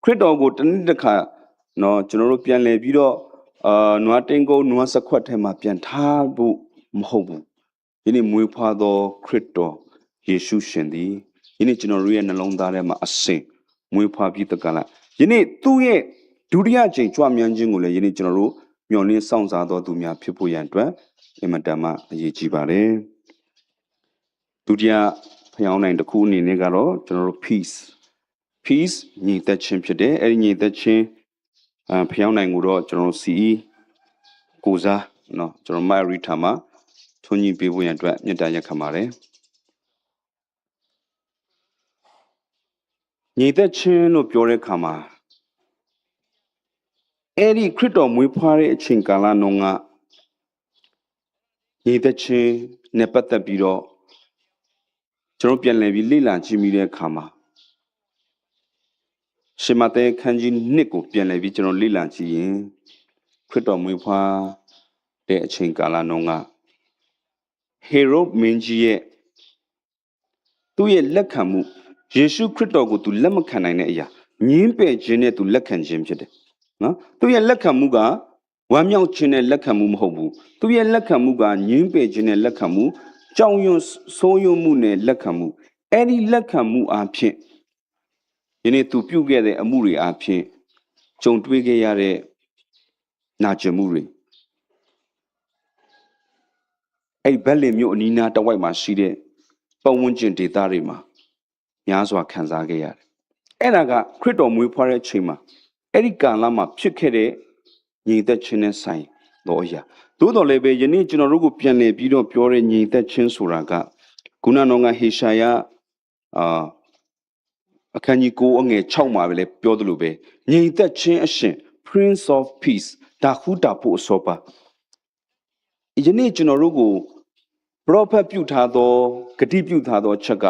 ခရစ်တော်ကိုတစ်နှစ်တစ်ခါနော်ကျွန်တော်တို့ပြန်လည်ပြီးတော့နွားတင်းကုတ်နွားစခွက်ထဲမှာပြန်ထားဖို့မဟုတ်ဘူးဒီနေ့မွေးဖွားသောခရစ်တော်ယေရှုရှင်သည်ဒီနေ့ကျွန်တော်တို့ရဲ့နှလုံးသားထဲမှာအစဉ်မွေးဖွားပြီးတကလားယနေ့သူ့ရဲ့ဒုတိယချိန်ကြွမြန်းခြင်းကိုလည်းယနေ့ကျွန်တော်တို့မျှော်လင့်စောင့်စားတော်သူများဖြစ်ဖို့ရန်အတွက်အင်မတန်မှအရေးကြီးပါတယ်ဒုတိယဖျောင်းနိုင်တစ်ခုအနေနဲ့ကတော့ကျွန်တော်တို့ peace ညီသက်ခြင်းဖြစ်တယ်အဲဒီညီသက်ခြင်းဖျောင်းနိုင်ကိုတော့ကျွန်တော်တို့ CE ကိုစားเนาะကျွန်တော်မိုက်ရီထာမှာထွန်းညီပေးဖို့ရန်အတွက်မြတ်တာရက်ခံပါတယ်ညီသက်ခြင်းလို့ပြောတဲ့အခါမှာအဲ့ဒီခရစ်တော်မွေးဖွားတဲ့အချိန်ကာလနှုန်းကညီသက်ခြင်းနဲ့ပတ်သက်ပြီးတော့ကျွန်တော်ပြန်လည်ပြီးလေ့လာကြည့်မိတဲ့အခါမှာရှမဿဲခန်းကြီး1ကိုပြန်လည်ပြီးကျွန်တော်လေ့လာကြည့်ရင်ခရစ်တော်မွေးဖွားတဲ့အချိန်ကာလနှုန်းကဟေရုမင်းကြီးရဲ့သူ့ရဲ့လက်ခံမှုယေရှုခရစ်တော်ကိုသူလက်မခံနိုင်တဲ့အရာငင်းပယ်ခြင်းနဲ့သူလက်ခံခြင်းဖြစ်တယ်နော်သူ့ရဲ့လက်ခံမှုကဝမ်းမြောက်ခြင်းနဲ့လက်ခံမှုမဟုတ်ဘူးသူ့ရဲ့လက်ခံမှုကငင်းပယ်ခြင်းနဲ့လက်ခံမှုကြောင်ရွံ့ဆိုးရွံ့မှုနဲ့လက်ခံမှုအဲ့ဒီလက်ခံမှုအဖြစ် ယနေ့သူပြုခဲ့တဲ့အမှုတွေအပြင်ကြုံတွေ့ခဲ့ရတဲ့နာကျင်မှုတွေအဲ့ဘက်လင်မြို့အနီးနားတစ်ဝိုက်မှာရှိတဲ့ပတ်ဝန်းကျင်ဒေသတွေမှာများစွာခံစားခဲ့ရတယ်အဲ့ဒါကခရစ်တော်မွေးဖွားတဲ့အချိန်မှာအဲ့ဒီကာလမှာဖြစ်ခဲ့တဲ့ညီသက်ချင်းနဲ့ဆိုင်တော့အရာသို့တော်လည်းပဲယနေ့ကျွန်တော်တို့ကိုပြန်လည်ပြီးတော့ပြောတဲ့ညီသက်ချင်းဆိုတာကခုနကတော့ဟေရှာယအခန်းကြီး9အငယ်6မှာပဲလေပြောသလိုပဲညီသက်ချင်းအရှင် Prince of Peace ဒါခုတာဖို့အစောပါယနေ့ကျွန်တော်တို့ကိုပရောဖက်ပြုထားသောဂတိပြုထားသောချက်က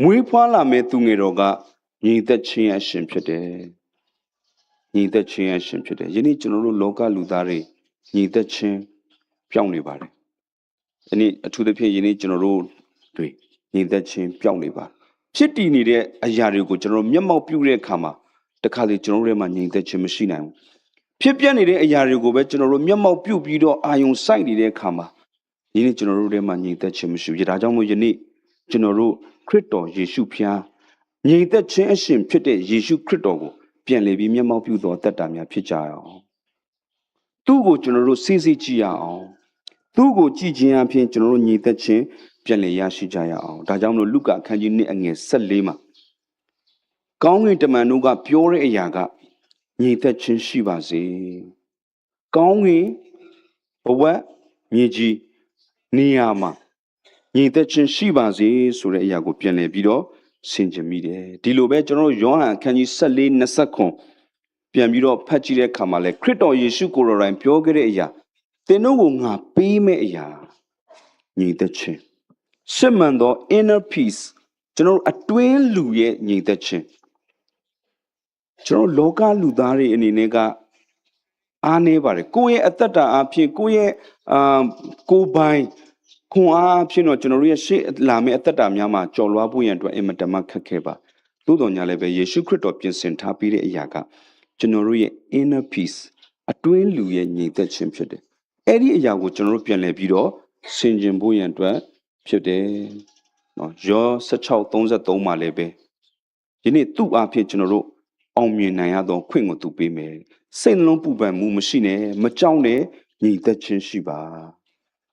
မွေးဖွားလာမဲ့သူငယ်တော်ကညီသက်ချင်းအရှင်ဖြစ်တယ်ညီသက်ချင်းအရှင်ဖြစ်တယ်ယနေ့ကျွန်တော်တို့လောကလူသားတွေညီသက်ချင်းပြောင်းနေပါတယ်ယနေ့အထူးသဖြင့်ယနေ့ကျွန်တော်တို့တွေညီသက်ချင်းပြောင်းနေပါဖြစ်တည်နေတဲ့အရာတွေကိုကျွန်တော်တို့မျက်မှောက်ပြုတဲ့အခါမှာတခါလေကျွန်တော်တို့ထဲမှာညီသက်ချင်းမရှိနိုင်ဘူးဖြစ်ပြနေတဲ့အရာတွေကိုပဲကျွန်တော်တို့မျက်မှောက်ပြုပြီးတော့အာယုံစိုက်နေတဲ့အခါမှာဒီနေ့ကျွန်တော်တို့ထဲမှာညီသက်ချင်းမရှိဘူးဒါကြောင့်မို့ယနေ့ကျွန်တော်တို့ခရစ်တော်ယေရှုဖျားညီသက်ချင်းအရှင်ဖြစ်တဲ့ယေရှုခရစ်တော်ကိုပြန်လေပြီးမျက်မှောက်ပြုသောတတ်တာများဖြစ်ကြရအောင်သူ့ကိုကျွန်တော်တို့စိစိကြည့်ရအောင်သူ့ကိုကြည့်ခြင်းအပြင်ကျွန်တော်တို့ညီသက်ချင်းပြန်လည်ရရှိကြရအောင်ဒါကြောင့်မလို့လုကာအခန်းကြီး1အငယ်14မှာကောင်းကင်တမန်တို့ကပြောတဲ့အရာကညီသက်ချင်းရှိပါစေကောင်းကင်ဘဝမြေကြီးနေရာမှာညီသက်ချင်းရှိပါစေဆိုတဲ့အရာကိုပြန်လည်ပြီးတော့ဆင်ခြင်မိတယ်ဒီလိုပဲကျွန်တော်တို့ယောဟန်အခန်းကြီး14:29ပြန်ပြီးတော့ဖတ်ကြည့်တဲ့အခါမှာလဲခရစ်တော်ယေရှုကိုယ်တော်တိုင်ပြောခဲ့တဲ့အရာသင်တို့ကိုငါပေးမဲ့အရာညီသက်ချင်းစစ်မှန်သော inner peace ကျွန်တော်တို့အတွင်းလူရဲ့ညီသက်ချင်းကျွန်တော်လောကလူသားတွေအနေနဲ့ကအားနေပါတယ်ကိုယ့်ရဲ့အသက်တာအဖြစ်ကိုယ့်ရဲ့ကိုယ်ပိုင်ခွန်အားဖြစ်တော့ကျွန်တော်တို့ရဲ့ရှေ့လာမယ့်အသက်တာများမှာကြော်လွှားဖို့ရန်အတွက်အင်မတန်မှခက်ခဲပါသို့တော်ညာလည်းပဲယေရှုခရစ်တော်ပြင်ဆင်ထားပြီးတဲ့အရာကကျွန်တော်တို့ရဲ့ inner peace အတွင်းလူရဲ့ညီသက်ချင်းဖြစ်တယ်အဲ့ဒီအရာကိုကျွန်တော်တို့ပြန်လည်ပြီးတော့ဆင်ခြင်ဖို့ရန်အတွက်ဖြစ်တယ်နော်ယော16:33မှာလည်းပဲဒီနေ့သူ့အဖြစ်ကျွန်တော်တို့အောင်မြင်နိုင်ရသောခွင့်ကိုသူပေးမယ်စိတ်နှလုံးပူပန်မှုမရှိနဲ့မကြောက်နဲ့ညီသက်ချင်းရှိပါ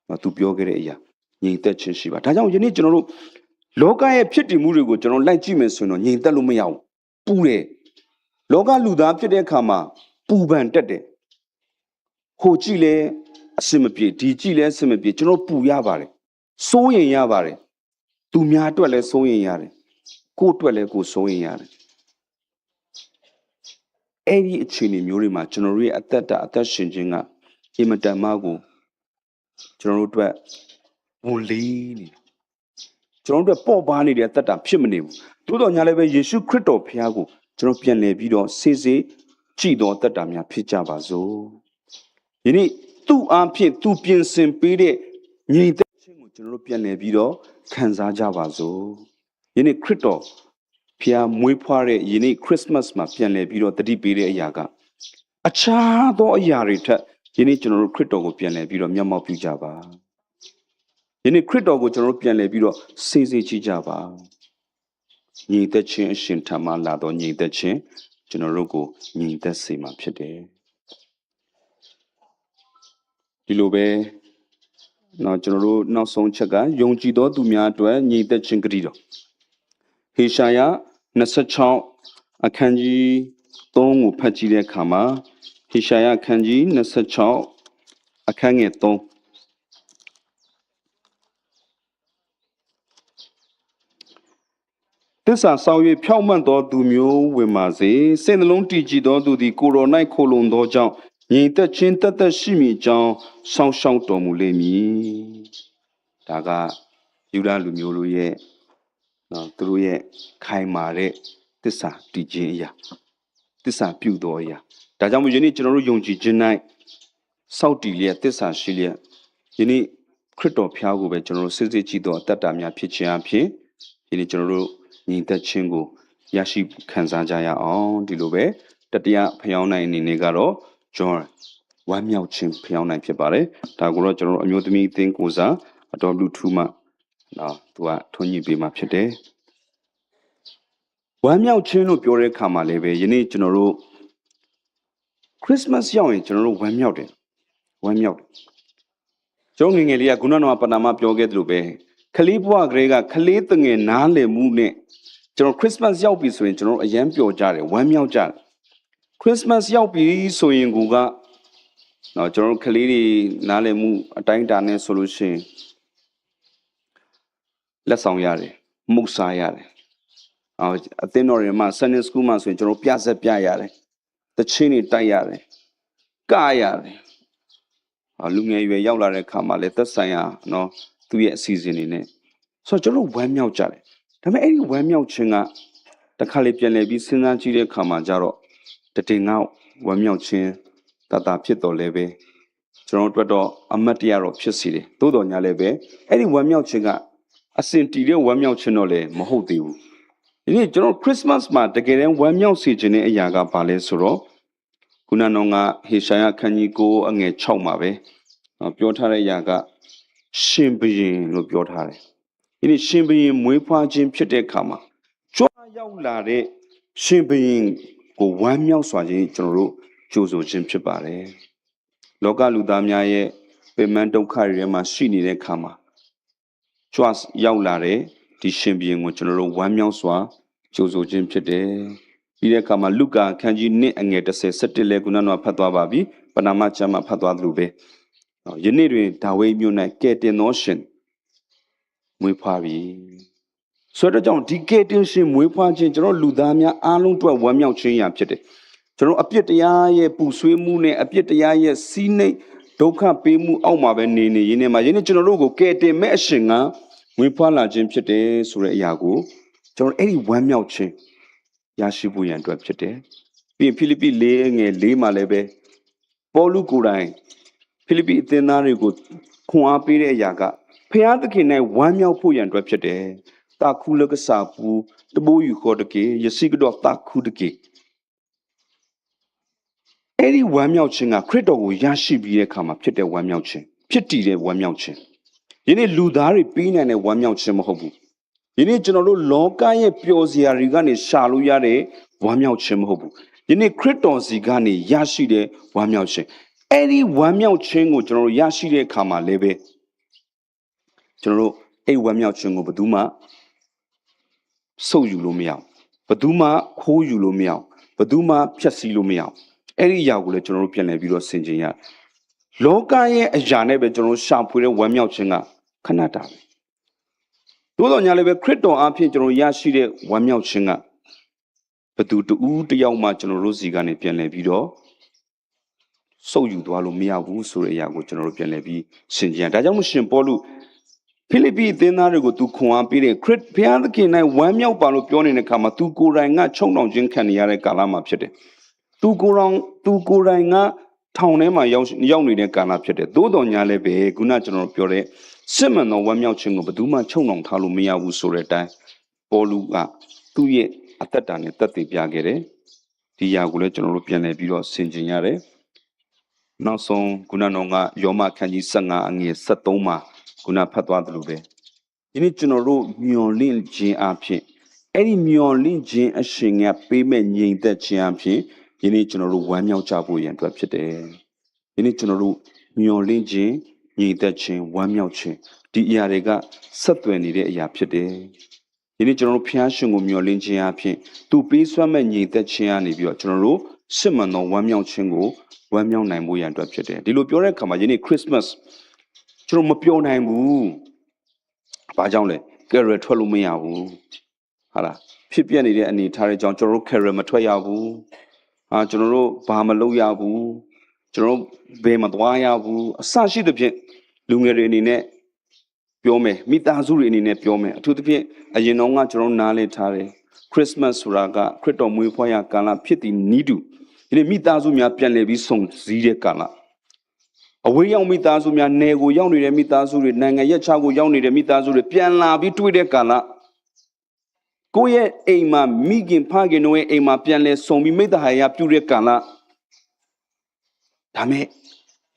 နော်သူပြောခဲ့တဲ့အရာညီသက်ချင်းရှိပါဒါကြောင့်ယနေ့ကျွန်တော်တို့လောကရဲ့ဖြစ်တည်မှုတွေကိုကျွန်တော်လိုက်ကြည့်မယ်ဆိုရင်တော့ညီသက်လို့မရဘူးပူတယ်လောကလူသားဖြစ်တဲ့အခါမှာပူပန်တက်တယ်ဟိုကြည့်လဲအစင်မပြေဒီကြည့်လဲအစင်မပြေကျွန်တော်ပူရပါတယ်စိုးရင်ရပါတယ်သူများအတွက်လဲစိုးရင်ရတယ်ကိုယ့်အတွက်လဲကိုယ်စိုးရင်ရတယ်အဲ့ဒီအခြေအနေမျိုးတွေမှာကျွန်တော်တို့ရဲ့အသက်ရှင်ခြင်းကအင်မတန်မှကိုကျွန်တော်တို့အတွက်ဝန်လေးနေကျွန်တော်တို့အတွက်ပေါ့ပါနေတဲ့အသက်တာဖြစ်မနေဘူးသို့တော်ညာလည်းပဲယေရှုခရစ်တော်ဖခင်ကိုကျွန်တော်ပြန်လည်ပြီးတော့စေစေကြည်တော်အသက်တာများဖြစ်ကြပါစို့ယနေ့သူ့အားဖြင့်သူပြင်ဆင်ပေးတဲ့ညီသက်ခြင်းကိုကျွန်တော်တို့ပြန်လည်ပြီးတော့ခံစားကြပါစို့ယနေ့ခရစ်တော်ဖျားမွေးဖွားတဲ့ယနေ့ခရစ်စမတ်မှာပြန်လည်ပြီးတော့တတိပေးတဲ့အရာကအခြားသောအရာတွေထက်ယနေ့ကျွန်တော်တို့ခရစ်တော်ကိုပြန်လည်ပြီးတော့မျက်မှောက်ပြုကြပါယနေ့ခရစ်တော်ကိုကျွန်တော်တို့ပြန်လည်ပြီးတော့စေစေကြည့်ကြပါညီသက်ချင်းအရှင်ထံမှလာသောညီသက်ချင်းကျွန်တော်တို့ကိုညီသက်စေမှာဖြစ်တယ်ဒီလိုပဲနော်ကျွန်တော်တို့နောက်ဆုံးချက်ကယုံကြည်သောသူများအတွက်ညီသက်ချင်းဂရုတော်ဟေရှာယ26အခန်းကြီး3ကိုဖတ်ကြည့်တဲ့အခါမှာဟေရှာယအခန်းကြီး26အခန်းငယ်3သစ္စာဆောင်၍ဖြောင့်မတ်သောသူမျိုးဝင်ပါစေစိတ်နှလုံးတည်ကြည်သောသူသည်ကိုယ်တော်၌ခိုလုံသောကြောင့်ညီသက်ချင်းတသက်ရှိမည်ကြောင်းစောင့်ရှောက်တော်မူလိမ့်မည်ဒါကယူဒလူမျိုးတို့ရဲ့နော်သူတို့ရဲ့ခိုင်မာတဲ့သစ္စာတည်ခြင်းအရာသစ္စာပြုသောအရာဒါကြောင့်မို့ယနေ့ကျွန်တော်တို့ယုံကြည်ခြင်း၌စောင့်တည်လျက်သစ္စာရှိလျက်ယနေ့ခရစ်တော်ဖျားကိုပဲကျွန်တော်တို့စစ်စစ်ကြည့်သောအတ္တများဖြစ်ခြင်းအဖြစ်ယနေ့ကျွန်တော်တို့ညီသက်ချင်းကိုရရှိခံစားကြရအောင်ဒီလိုပဲတတိယဖျောင်းနိုင်အနေနဲ့ကတော့ John ဝမ်းမြောက်ခြင်းဖျောင်းနိုင်ဖြစ်ပါတယ်ဒါကိုတော့ကျွန်တော်တို့အမျိုးသမီးအသင်းကိုစားအတော်လူထူးမှနော်သူကထွန်းညှိပေးမှဖြစ်တယ်ဝ မ်းမြောက်ခြင်းလို့ပြောတဲ့အခါမှာလည်းပဲယနေ့ကျွန်တော်တို့ခရစ်စမတ်ရောက်ရင်ကျွန်တော်တို့ဝမ်းမြောက်တယ်ကျွန်တော်ငယ်ငယ်လေးကခုနကပဏာမပြောခဲ့သလိုပဲခလေးဘွားကလေးကခလေးတငယ်နားလည်မှုနဲ့ကျွန်တော်ခရစ်စမတ်ရောက်ပြီဆိုရင်ကျွန်တော်အယမ်းပျော်ကြတယ်ဝမ်းမြောက်ကြတယ်ခရစ်စမတ်ရောက်ပြီဆိုရင်ကိုကနော်ကျွန်တော်ခလေးတွေနားလည်မှုအတိုင်းအတာနဲ့ဆိုလို့ရှိရင်လက်ဆောင်ရတယ်မှုတ်စားရတယ်အသင်းတော်တွေမှာ Sunday School မှာဆိုရင်ကျွန်တော်ပြဆက်ပြရတယ်တချင်းတွေတိုက်ရတယ်ကရတယ်လူငယ်ရွယ်ရောက်လာတဲ့အခါမှာလည်းသက်ဆိုင်ရာနော်သူ့ရဲ့အစီအစဉ်တွေနဲ့ဆိုတော့ကျွန်တော်ဝမ်းမြောက်ကြတယ်ဒါပေမဲ့အဲ့ဒီဝမ်းမြောက်ခြင်းကတစ်ခါလေပြန်လည်ပြီးစဉ်းစားကြည့်တဲ့အခါမှာကျတော့တည်ငေါဝမ်းမြောက်ခြင်းတဖြစ်တော်လဲပဲကျွန်တော်တို့တော့အမတ်တရားတော့ဖြစ်စီတယ်သို့တော်ညာလည်းပဲအဲ့ဒီဝမ်းမြောက်ခြင်းကအစင်တီတဲ့ဝမ်းမြောက်ခြင်းတော့လည်းမဟုတ်သေးဘူးဒီနေ့ကျွန်တော်ခရစ်စမတ်မှာတကယ်တမ်းဝမ်းမြောက်စေခြင်းတဲ့အရာကဘာလဲဆိုတော့ခုနကတော့ဟေရှာယခန်းကြီး9အငယ်6မှာပဲပြောထားတဲ့အရာကရှင်ဘုရင်လို့ပြောထားတယ်ဒီနေ့ရှင်ဘုရင်မွေးဖွားခြင်းဖြစ်တဲ့အခါမှာကြွားရောက်လာတဲ့ရှင်ဘုရင်ကိုဝမ်းမြောက်စွာခြင်းကျွန်တော်တို့ကြိုဆိုခြင်းဖြစ်ပါတယ်လောကလူသားများရဲ့ပင်ပန်းဒုက္ခတွေထဲမှာရှိနေတဲ့အခါမှာကြွားရောက်လာတဲ့ဒီရှင်ဘုရင်ကိုကျွန်တော်တို့ဝမ်းမြောက်စွာကြိုဆိုခြင်းဖြစ်တယ်ပြီးတဲ့အခါမှာလုကာခန်းကြီး1အငယ်10-17လဲခုနကဖတ်သွားပါပြီပဏာမကျမ်းမှာဖတ်သွားသလိုပဲယနေ့တွင်ဒါဝိဒ်မြို့၌ကယ်တင်သောရှင်မွေးဖွားပြီဆိုတော့ကြောင့်ဒီကယ်တင်ရှင်မွေးဖွားခြင်းကျွန်တော်လူသားများအားလုံးအတွက်ဝမ်းမြောက်ခြင်းရာဖြစ်တယ်ကျွန်တော်အပြစ်တရားရဲ့ပူဆွေးမှုနဲ့အပြစ်တရားရဲ့စီးနှိပ်ဒုက္ခပေးမှုအောက်မှာပဲနေရင်းနဲ့မှာယနေ့ကျွန်တော်တို့ကိုကယ်တင်မဲ့အရှင်ကမွေးဖွားလာခြင်းဖြစ်တယ်ဆိုတဲ့အရာကိုကျွန်တော်အဲ့ဒီဝမ်းမြောက်ခြင်းရရှိဖို့ရန်အတွက်ဖြစ်တယ်ပြီးရင်ဖိလိပ္ပိ4ငယ်4မှာလည်းပဲပေါလုကိုယ်တိုင်ဖိလိပ္ပိအသင်းသားတွေကိုခွန်အားပေးတဲ့အရာကဖျားသခင်၌ဝမ်းမြောက်ဖို့ရန်အတွက်ဖြစ်တယ်တာခုလကစားပူတဘိုးယူခေါ်တကေယစီကတော့တာခုတကေအဲ့ဒီဝမ်းမြောက်ခြင်းကခရစ်တော်ကိုရရှိပြီးတဲ့အခါမှာဖြစ်တဲ့ဝမ်းမြောက်ခြင်းဖြစ်တည်တဲ့ဝမ်းမြောက်ခြင်းယနေ့လူသားတွေပြီးနိုင်တဲ့ဝမ်းမြောက်ခြင်းမဟုတ်ဘူးယနေ့ကျွန်တော်တို့လောကရဲ့ပျော်စရာတွေကနေရှာလို့ရတဲ့ဝမ်းမြောက်ခြင်းမဟုတ်ဘူးယနေ့ခရစ်တော်စီကနေရရှိတဲ့ဝမ်းမြောက်ခြင်းအဲ့ဒီဝမ်းမြောက်ခြင်းကိုကျွန်တော်တို့ရရှိတဲ့အခါမှာလည်းပဲကျွန်တော်တို့အဲ့ဝမ်းမြောက်ခြင်းကိုဘယ်သူမှဆုပ်ယူလို့မရအောင်ဘယ်သူမှခိုးယူလို့မရအောင်ဘယ်သူမှဖျက်ဆီးလို့မရအောင်အဲ့ဒီအရာကိုလည်းကျွန်တော်တို့ပြန်လည်ပြီးတော့ဆင်ခြင်ရလောကရဲ့အရာနဲ့ပဲကျွန်တော်တို့ရှာဖွေတဲ့ဝမ်းမြောက်ခြင်းကခဏတာပဲသို့တော်ညာလည်းပဲခရစ်တော်အားဖြင့်ကျွန်တော်ရရှိတဲ့ဝမ်းမြောက်ခြင်းကဘသူတူတယောက်မှကျွန်တော်တို့စီကနေပြန်လည်ပြီးတော့စုပ်ယူသွားလို့မရဘူးဆိုတဲ့အရာကိုကျွန်တော်တို့ပြန်လည်ပြီးဆင်ခြင်ရဒါကြောင့်မို့ရှင်ပေါလုဖိလိပ္ပိအသင်းသားတွေကိုသူခွန်အားပေးတဲ့ခရစ်ဘုရားသခင်၌ဝမ်းမြောက်ပါလို့ပြောနေတဲ့အခါမှာသူကိုယ်တိုင်ကချုံနှောင်ခြင်းခံနေရတဲ့ကာလမှာဖြစ်တယ်သူကိုယ်တိုင်ကထောင်ထဲမှာရောက်နေတဲ့ကာလဖြစ်တယ်သို့တော်ညာလည်းပဲခုနကျွန်တော်ပြောတဲ့စစ်မှန်သောဝမ်းမြောက်ခြင်းကိုဘယ်သူမှချုံနှောင်ထားလို့မရဘူးဆိုတဲ့အတိုင်းပေါလုကသူ့ရဲ့အသက်တာနဲ့သက်သေပြခဲ့တယ်ဒီຢာကိုလည်းကျွန်တော်တို့ပြန်လည်ပြီးတော့ဆင်ခြင်ရတယ်နောက်ဆုံးခုနကတော့ယောမခန်းကြီး15အငယ်73မှာခုနဖတ်သွားသလိုပဲဒီနေ့ကျွန်တော်တို့မျော်လင့်ခြင်းအဖြစ်အဲ့ဒီမျော်လင့်ခြင်းအရှင်ကပေးမဲ့ငြိမ်သက်ခြင်းအဖြစ်ဒီနေ့ကျွန်တော်တို့ဝမ်းမြောက်ကြဖို့ရန်အတွက်ဖြစ်တယ်ဒီနေ့ကျွန်တော်တို့မျော်လင့်ခြင်းငြိမ်သက်ခြင်းဝမ်းမြောက်ခြင်းဒီအရာတွေကဆက်သွယ်နေတဲ့အရာဖြစ်တယ်ဒီနေ့ကျွန်တော်တို့ဖျားရှင်ကိုမျှော်လင့်ခြင်းအဖြစ်သူပေးစွမ်းမဲ့ညီသက်ခြင်းကနေပြီးတော့ကျွန်တော်တို့စစ်မှန်သောဝမ်းမြောက်ခြင်းကိုဝမ်းမြောက်နိုင်ဖို့ရန်အတွက်ဖြစ်တယ်ဒီလိုပြောတဲ့အခါမှာယနေ့ခရစ်စမတ်ကျွန်တော်မပြောနိုင်ဘူးဘာကြောင့်လဲကယ်ရယ်ထွက်လို့မရဘူးဟာလားဖြစ်ပြနေတဲ့အနေထားတွေကြောင့်ကျွန်တော်တို့ကယ်ရယ်မထွက်ရဘူးကျွန်တော်တို့ဘာမလုပ်ရဘူးကျွန်တော်တို့ဘယ်မသွားရဘူးအစရှိသဖြင့်လူငယ်တွေအနေနဲ့ပြောမယ်မိသားစုတွေအနေနဲ့ပြောမယ်အထူးသဖြင့်အရင်တော့ကကျွန်တော်နားလည်ထားတယ်ခရစ်စမတ်ဆိုတာကခရစ်တော်မွေးဖွားရာကာလဖြစ်သည်နီးတူဒီနေ့မိသားစုများပြန်လည်ပြီးဆုံစည်းတဲ့ကာလအဝေးရောက်မိသားစုများနယ်ကိုရောက်နေတဲ့မိသားစုတွေနိုင်ငံရပ်ခြားကိုရောက်နေတဲ့မိသားစုတွေပြန်လာပြီးတွေ့တဲ့ကာလကိုယ့်ရဲ့အိမ်မှာမိခင်ဖခင်တို့ရဲ့အိမ်မှာပြန်လည်ဆုံပြီးမိသားဟာရပြုတဲ့ကာလဒါမဲ့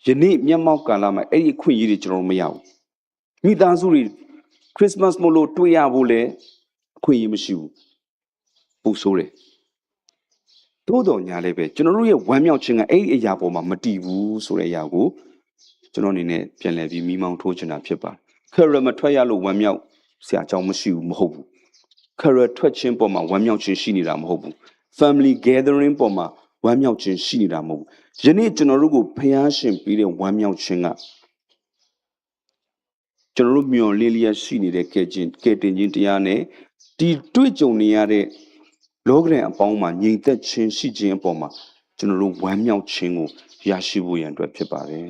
ယနေ့မျက်မှောက်ကာလမှာအဲ့ဒီအခွင့်အရေးတွေကျွန်တော်မရဘူးမိသားစုတွေခရစ်စမတ်မို့လို့တွေ့ရဖို့လည်းအခွင့်အရေးမရှိဘူး ပူဆိုးတယ်သို့တော်ညာလည်းပဲကျွန်တော်တို့ရဲ့ဝမ်းမြောက်ခြင်းကအဲ့ဒီအရာပေါ်မှာမတည်ဘူးဆိုတဲ့အရာကိုကျွန်တော်အနေနဲ့ပြန်လည်ပြီးမိမောင်းထိုးချင်တာဖြစ်ပါတယ်ခရမထွက်ရလို့ဝမ်းမြောက်ဆရာအကြောင်းမရှိဘူးမဟုတ်ဘူးခရထွက်ခြင်းပေါ်မှာဝမ်းမြောက်ခြင်းရှိနေတာမဟုတ်ဘူး family gathering ပေါ်မှာဝမ်းမြောက်ခြင်းရှိနေတာမဟုတ်ဘူးယနေ့ကျွန်တော်တို့ကိုဖျားရှင်ပြီးတဲ့ဝမ်းမြောက်ခြင်းကကျွန်တော်တို့မျှော်လင့်လျက်ရှိနေတဲ့ကဲတင်ခြင်းတရားနဲ့ဒီတွေ့ကြုံနေရတဲ့လောကရန်အပေါင်းမှာငြိမ်သက်ခြင်းရှိခြင်းအပေါ်မှာကျွန်တော်တို့ဝမ်းမြောက်ခြင်းကိုရရှိဖို့ရန်အတွက်ဖြစ်ပါတယ်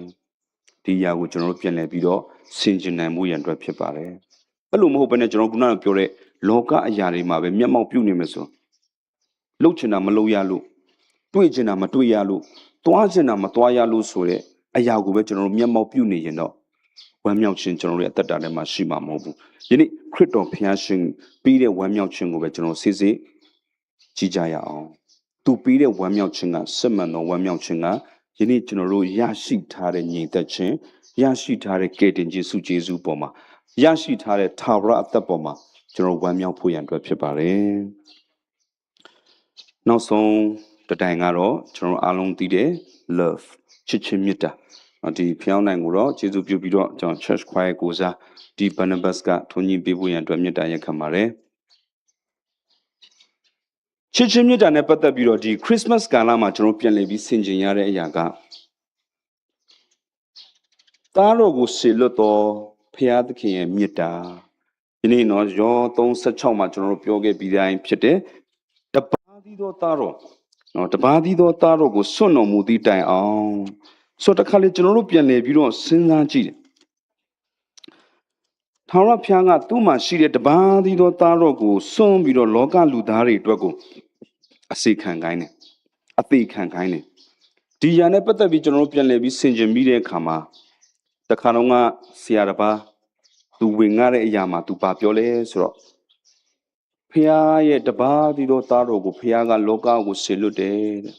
ဒီအရာကိုကျွန်တော်တို့ပြန်လည်ပြီးတော့ဆင်ခြင်နိုင်ဖို့ရန်အတွက်ဖြစ်ပါတယ်အဲ့လိုမဟုတ်ဘဲနဲ့ကျွန်တော်ခုနကပြောတဲ့လောကအရာတွေမှာပဲမျက်မှောက်ပြုနေမယ်ဆိုလှုပ်ချင်တာမလှုပ်ရလို့တွေ့ချင်တာမတွေ့ရလို့သွားချင်တာမသွားရလို့ဆိုတဲ့အရာကိုပဲကျွန်တော်တို့မျက်မှောက်ပြုနေရင်တော့ဝမ်းမြောက်ခြင်းကျွန်တော်တို့ရဲ့အသက်တာထဲမှာရှိမှာမဟုတ်ဘူးယနေ့ခရစ်တော်ဖျားရှင်ပြီးတဲ့ဝမ်းမြောက်ခြင်းကိုပဲကျွန်တော်စစ်စစ်ကြည်ကြရအောင်သူပြီးတဲ့ဝမ်းမြောက်ခြင်းကစစ်မှန်သောဝမ်းမြောက်ခြင်းကယနေ့ကျွန်တော်တို့ရရှိထားတဲ့ညီသက်ခြင်းရရှိထားတဲ့ကယ်တင်ခြင်းစုကျေးဇူးပေါ်မှာရရှိထားတဲ့ထာဝရအသက်ပေါ်မှာကျွန်တော်ဝမ်းမြောက်ဖို့ရန်အတွက်ဖြစ်ပါတယ်နောက်ဆုံးတတိုင်ကတော့ကျွန်တော်အားလုံးသိတဲ့ love ချစ်ခြင်းမေတ္တာဒီဖျောင်းနိုင်ကိုတော့ကျေးဇူးပြုပြီးတော့ကျွန်တော် church choir ကိုစားဒီ Barnabas ကထွန်းညင်ပေးဖို့ရန်အတွက်မေတ္တာရက်ခံပါတယ်ချစ်ချင်းမေတ္တာနဲ့ပတ်သက်ပြီးတော့ဒီ Christmas ကာလမှာကျွန်တော်ပြန်လည်ပြီးဆင်ခြင်ရတဲ့အရာကသားတော်ကိုဆေလွတ်တော်ဖျားသခင်ရဲ့မေတ္တာဒီနေ့တော့ယော36မှာကျွန်တော်တို့ပြောခဲ့ပြီးတိုင်းဖြစ်တယ်တပါးသီးသောသားတော်တပါးသီးသောသားတော်ကိုစွန့်တော်မူသည့်တိုင်အောင်ဆိုတော့တခါလေကျွန်တော်တို့ပြန်လည်ပြီးတော့စဉ်းစားကြည့်တယ်ထာဝရဘုရားကသူ့မှာရှိတဲ့တပါးသီးသောသားတော်ကိုစွန့်ပြီးတော့လောကလူသားတွေအတွက်ကိုအစေခံခိုင်းတယ်အသေးခံခိုင်းတယ်ဒီຢာနဲ့ပတ်သက်ပြီးကျွန်တော်တို့ပြန်လည်ပြီးဆင်ခြင်ပြီးတဲ့အခါမှာတခါတော့ကဆရာတစ်ပါးသူဝင်ငှတဲ့အရာမှာသူပါပြောလဲဆိုတော့ဖះရဲ့တပါးသီးသောသားတော်ကိုဖះကလောကကိုဆေလွတ်တယ်တဲ့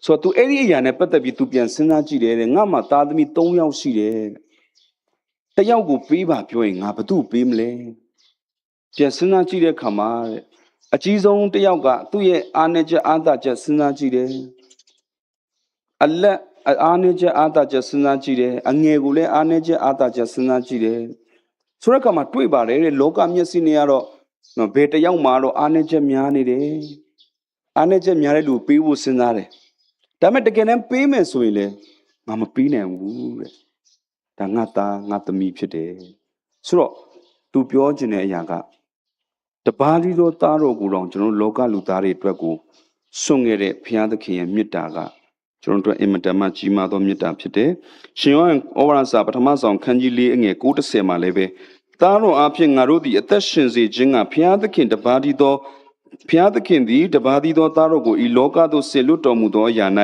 ဆိုတော့သူအဲ့ဒီအရာနဲ့ပတ်သက်ပြီးသူပြန်စဉ်းစားကြည့်တယ်တဲ့ငါမှသားသမီး3ယောက်ရှိတယ်တဲ့တယောက်ကိုပေးပါပြောရင်ငါဘသူ့ပေးမလဲပြန်စဉ်းစားကြည့်တဲ့အခါမှာတဲ့အကြီးဆုံးတယောက်ကသူ့ရဲ့အားနည်းချက်အားသာချက်စဉ်းစားကြည့်တယ်အလက်အားနည်းချက်အားသာချက်စဉ်းစားကြည့်တယ်အငယ်ကိုလည်းအားနည်းချက်အားသာချက်စဉ်းစားကြည့်တယ်ဆိုတဲ့အခါမှာတွေ့ပါတယ်တဲ့လောကမျက်စိနဲ့ကတော့ဘယ်တယောက်မှတော့အားနည်းချက်များနေတယ်အားနည်းချက်များတဲ့လူပေးဖို့စဉ်းစားတယ်ဒါပေမဲ့တကယ်တမ်းပေးမယ်ဆိုရင်လည်းငါမပေးနိုင်ဘူးတဲ့ဒါငါသားငါသမီးဖြစ်တယ်ဆိုတော့သူပြောချင်တဲ့အရာကတပါးသီးသောသားတော်ကိုတော့ကျွန်တော်လောကလူသားတွေအတွက်ကိုစွန့်ခဲ့တဲ့ဘုရားသခင်ရဲ့မေတ္တာကကျွန်တော်တို့အင်မတန်မှကြီးမားသောမေတ္တာဖြစ်တယ်ရှင်ယောဟန်ဩဝါဒစာပထမဆောင်ခန်းကြီး4အငယ်9-10မှာလည်းပဲသားတော်အဖြစ်ငါတို့သည်အသက်ရှင်စေခြင်းကဘုရားသခင်တပါးသီးသောဘုရားသခင်သည်တပါးသီးသောသားတော်ကိုဤလောကသို့ဆေလွတ်တော်မူသောအရာ၌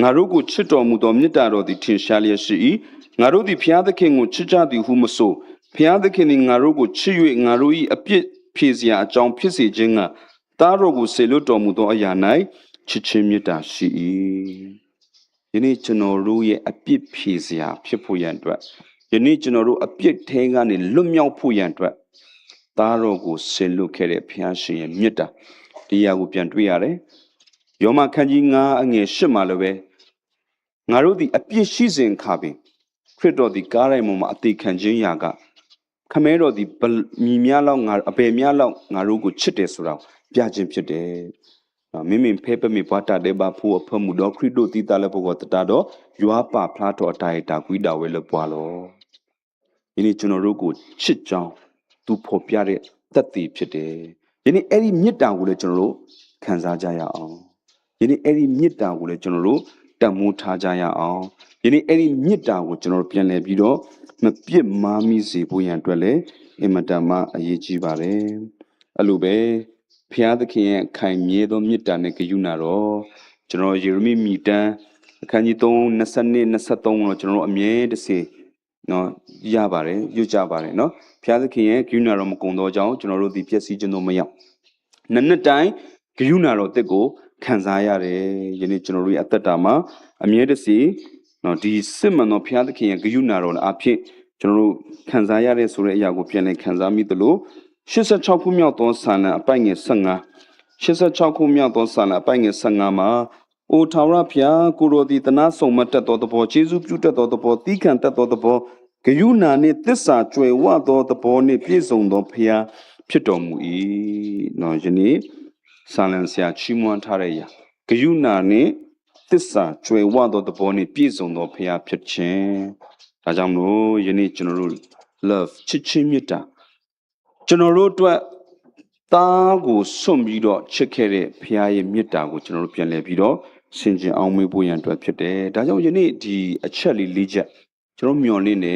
ငါတို့ကိုချစ်တော်မူသောမေတ္တာတော်သည်ထင်ရှားလျက်ရှိ၏ငါတို့သည်ဘုရားသခင်ကိုချစ်ကြသည်ဟုမဆိုဘုရားသခင်သည်ငါတို့ကိုချစ်၍ငါတို့၏အပြစ်ဖြေစရာအကြောင်းဖြစ်စေခြင်းကသားတော်ကိုဆေလွတ်တော်မူသောအရာ၌ချစ်ခြင်းမေတ္တာရှိ၏ယနေ့ကျွန်တော်တို့ရဲ့အပြစ်ဖြေစရာဖြစ်ဖို့ရန်အတွက်ယနေ့ကျွန်တော်တို့အပြစ်ထဲကနေလွတ်မြောက်ဖို့ရန်အတွက်သားတော်ကိုဆေလွတ်ခဲ့တဲ့ဘုရားရှင်ရဲ့မေတ္တာတရားကိုပြန်တွေ့ရတယ်ယောမခန်းကြီး9အငယ်10မှာလည်းပဲငါတို့သည်အပြစ်ရှိစဉ်ခါပင်ခရစ်တော်သည်ကားတိုင်းပေါ်မှာအသေးခံခြင်းရာကခမဲတော်သည်မိများလောက်ငါအပေများလောက်ငါတို့ကိုချစ်တယ်ဆိုတာပြခြင်းဖြစ်တယ်မိမိဖဲပမိဘွားတာတဲ့ဘာဖို့အဖမှုတော်ခရစ်တော်တည်တာလည်းဘောတတာတော့ရွာပါဖလားတော်အတိုင်းတာကွီတာဝဲလို့ပွားလို့ယနေ့ကျွန်တော်တို့ကိုချစ်ကြောင်းသူဖော်ပြတဲ့သက်သေဖြစ်တယ်ယနေ့အဲ့ဒီမေတ္တာကိုလည်းကျွန်တော်တို့ခံစားကြရအောင်ယနေ့အဲ့ဒီမေတ္တာကိုလည်းကျွန်တော်တို့တန်မိုးထားကြရအောင်ယနေ့အဲ့ဒီမေတ္တာကိုကျွန်တော်တို့ပြန်လည်ပြီးတော့မပြစ်မှားမိစေဖို့ရန်အတွက်လည်းအင်မတန်မှအရေးကြီးပါတယ်အဲ့လိုပဲဘုရားသခင်ရဲ့ခိုင်မြဲသောမေတ္တာနဲ့ဂရုဏာတော်ကျွန်တော်ယေရမိမိတန်းအခန်းကြီး3 22 23တော့ကျွန်တော်တို့အမြဲတစေနော်ရပါတယ်ရွတ်ကြပါတယ်နော်ဘုရားသခင်ရဲ့ဂရုဏာတော်မကုန်သောကြောင့်ကျွန်တော်တို့ဒီပျက်စီးခြင်းတို့မရောက်နှစ်တိုင်းဂရုဏာတော်တက်ကိုခံစားရတယ်ယနေ့ကျွန်တော်တို့ရဲ့အသက်တာမှာအမြဲတစေနော်ဒီစစ်မှန်သောဘုရားသခင်ရဲ့ဂရုဏာတော်အဖြစ်ကျွန်တော်တို့ခံစားရတဲ့ဆိုတဲ့အရာကိုပြန်လည်ခံစားမိသလို86ခုမြောက်သောစာလံအပိုင်ငယ်15 86ခုမြောက်သောစာလအပိုင်ငယ်15မှာအိုထာဝရဘုရားကိုရောဒီတနာဆောင်မတ်တတ်သောသဘောယေရှုပြုတတ်သောသဘောတိခံတတ်သောသဘောဂယုဏနှင့်သစ္စာကြွယ်ဝသောသဘောနှင့်ပြည့်စုံသောဘုရားဖြစ်တော်မူ၏နော်ယနေ့စာလံဆရာချီးမွမ်းထားတဲ့ရာဂယုဏနှင့်သစ္စာကြွယ်ဝသောသဘောနှင့်ပြည့်စုံသောဘုရားဖြစ်ခြင်းဒါကြောင့်မလို့ယနေ့ကျွန်တော်တို့ love ချစ်ချင်းမေတ္တာကျွန်တော်တို့အတွက်သားကိုစွန့်ပြီးတော့ချစ်ခဲ့တဲ့ဘုရားရဲ့မေတ္တာကိုကျွန်တော်တို့ပြန်လည်ပြီးတော့ဆင်ခြင်အောင်မေးဖို့ရန်အတွက်ဖြစ်တယ်ဒါကြောင့်ယနေ့ဒီအချက်လေး၄ချက်ကျွန်တော်မျှော်လင့်နေ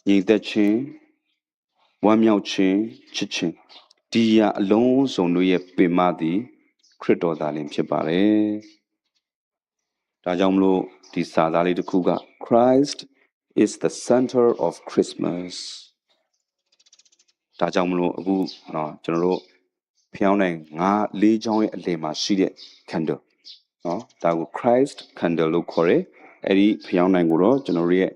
ညီသက်ချင်းဝမ်းမြောက်ခြင်းချစ်ခြင်းဒီရာအလုံးစုံတို့ရဲ့ပင်မသည်ခရစ်တော်သားလင်ဖြစ်ပါတယ်ဒါကြောင့်မလို့ဒီစာသားလေးတစ်ခုက Christ is the center of Christmas ဒါကြောင့်မလို့အခုနော်ကျွန်တော်တို့ဖျောင်းနိုင်၄ချောင်းရဲ့အလယ်မှာရှိတဲ့ candle နော်ဒါကို Christ candle လို့ခေါ်တယ်အဲ့ဒီဖျောင်းနိုင်ကိုတော့ကျွန်တော်တို့ရဲ့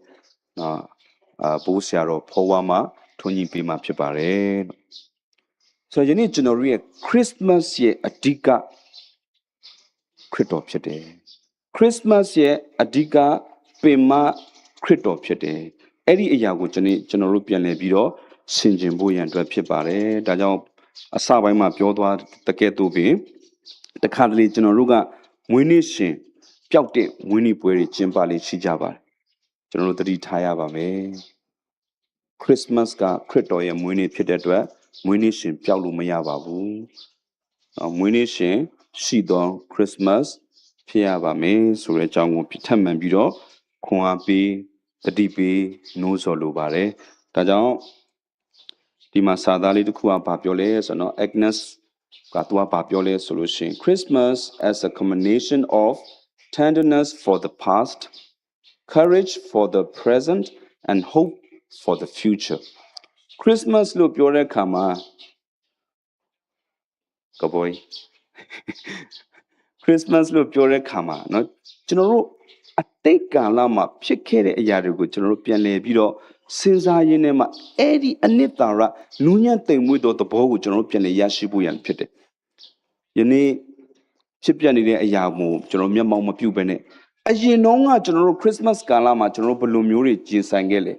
ဘိုးဆရာတော်ဖော်ဝါမှာထွန်းကြီးပေးမှာဖြစ်ပါတယ်ဆိုတော့ယနေ့ကျွန်တော်တို့ရဲ့ Christmas ရဲ့အဓိကခရစ်တော်ဖြစ်တယ် Christmas ရဲ့အဓိကပင်မခရစ်တော်ဖြစ်တယ်အဲ့ဒီအရာကိုကျွန်တော်တို့ပြန်လည်ပြီးတော့ဆင်ခြင်ဖို့ရန်အတွက်ဖြစ်ပါတယ်ဒါကြောင့်အစပိုင်းမှာပြောသွားတကယ်တော့ပင်တခါတလေကျွန်တော်တို့ကမွေးနေ့ရှင်ပျောက်တဲ့မွေးနေ့ပွဲတွေကျင်းပလေးရှိကြပါတယ်ကျွန်တော်တို့သတိထားရပါမယ်ခရစ်စမတ်ကခရစ်တော်ရဲ့မွေးနေ့ဖြစ်တဲ့အတွက်မွေးနေ့ရှင်ပျောက်လို့မရပါဘူးမွေးနေ့ရှင်ရှိသောခရစ်စမတ်ဖြစ်ရပါမယ်ဆိုတဲ့အကြောင်းကိုထပ်မံပြီးတော့ခွန်အားပေးတတိပေးနှိုးဆော်လိုပါတယ်ဒါကြောင့်ဒီမှာစာသားလေးတစ်ခုကဘာပြောလဲဆိုတော့ Agnes ကသူကဘာပြောလဲဆိုလို့ရှိရင် Christmas as a combination of tenderness for the past courage for the present and hope for the future Christmas လို့ပြောတဲ့အခါမှာကဘိုး Christmas လို့ပြောတဲ့အခါမှာเนาะကျွန်တော်တို့အတိတ်ကာလမှာဖြစ်ခဲ့တဲ့အရာတွေကိုကျွန်တော်တို့ပြန်လည်ပြီးတော့စဉ်းစားရင်းနဲ့မှအဲ့ဒီအနှစ်သာရနူးညံ့သိမ်မွေ့သောသဘောကိုကျွန်တော်တို့ပြန်လည်ရရှိဖို့ရန်ဖြစ်တယ်။ယနေ့ဖြစ်ပြနေတဲ့အရာကိုကျွန်တော်မျက်မှောက်မပြုတ်ပဲနဲ့အရင်တော့ကကျွန်တော်တို့ Christmas ကာလမှာကျွန်တော်တို့ဘယ်လိုမျိုးတွေကျင်ဆိုင်ခဲ့လဲ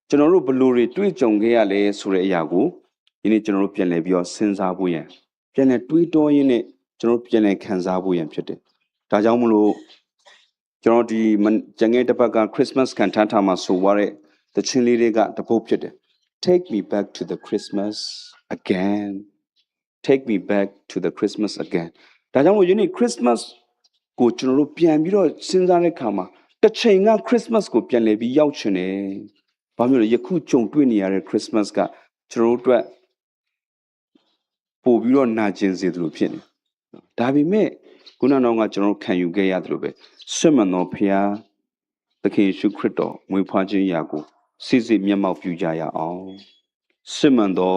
ကျွန်တော်တို့ဘယ်လိုတွေတွေ့ကြုံခဲ့ရလဲဆိုတဲ့အရာကိုယနေ့ကျွန်တော်တို့ပြန်လည်ပြီးတော့စဉ်းစားဖို့ရန်ပြန်လည်တွေးတောရင်းနဲ့ကျွန်တော်ပြန်လည်ခံစားဖို့ရန်ဖြစ်တယ်။ဒါကြောင့်မလို့ကျွန်တော်ဒီကျန်ခဲ့တဲ့ဘက်က Christmas ခံထားတာမှာဆိုရတဲ့တခြင်းလေးတွေကတပုတ်ဖြစ်တယ် Take me back to the Christmas again Take me back to the Christmas again ဒါကြောင့်မို့ယနေ့ Christmas ကိုကျွန်တော်တို့ပြန်ပြီးတော့စဉ်းစားတဲ့အခါမှာတစ်ချိန်က Christmas ကိုပြန်လည်ပြီးရောက်ချင်တယ်ဘာမျိုးလဲယခုကြုံတွေ့နေရတဲ့ Christmas ကကျွန်တော်တို့အတွက်ပို့ပြီးတော့နာကျင်စေသလိုဖြစ်နေဒါပေမဲ့ခုနကတော့ကျွန်တော်တို့ခံယူခဲ့ရတယ်လို့ပဲစစ်မှန်သောဖခင်သခင်ယေရှုခရစ်တော်မွေးဖွားခြင်းရာကိုစစ်စစ်မျက်မှောက်ပြုကြရအောင်စစ်မှန်သော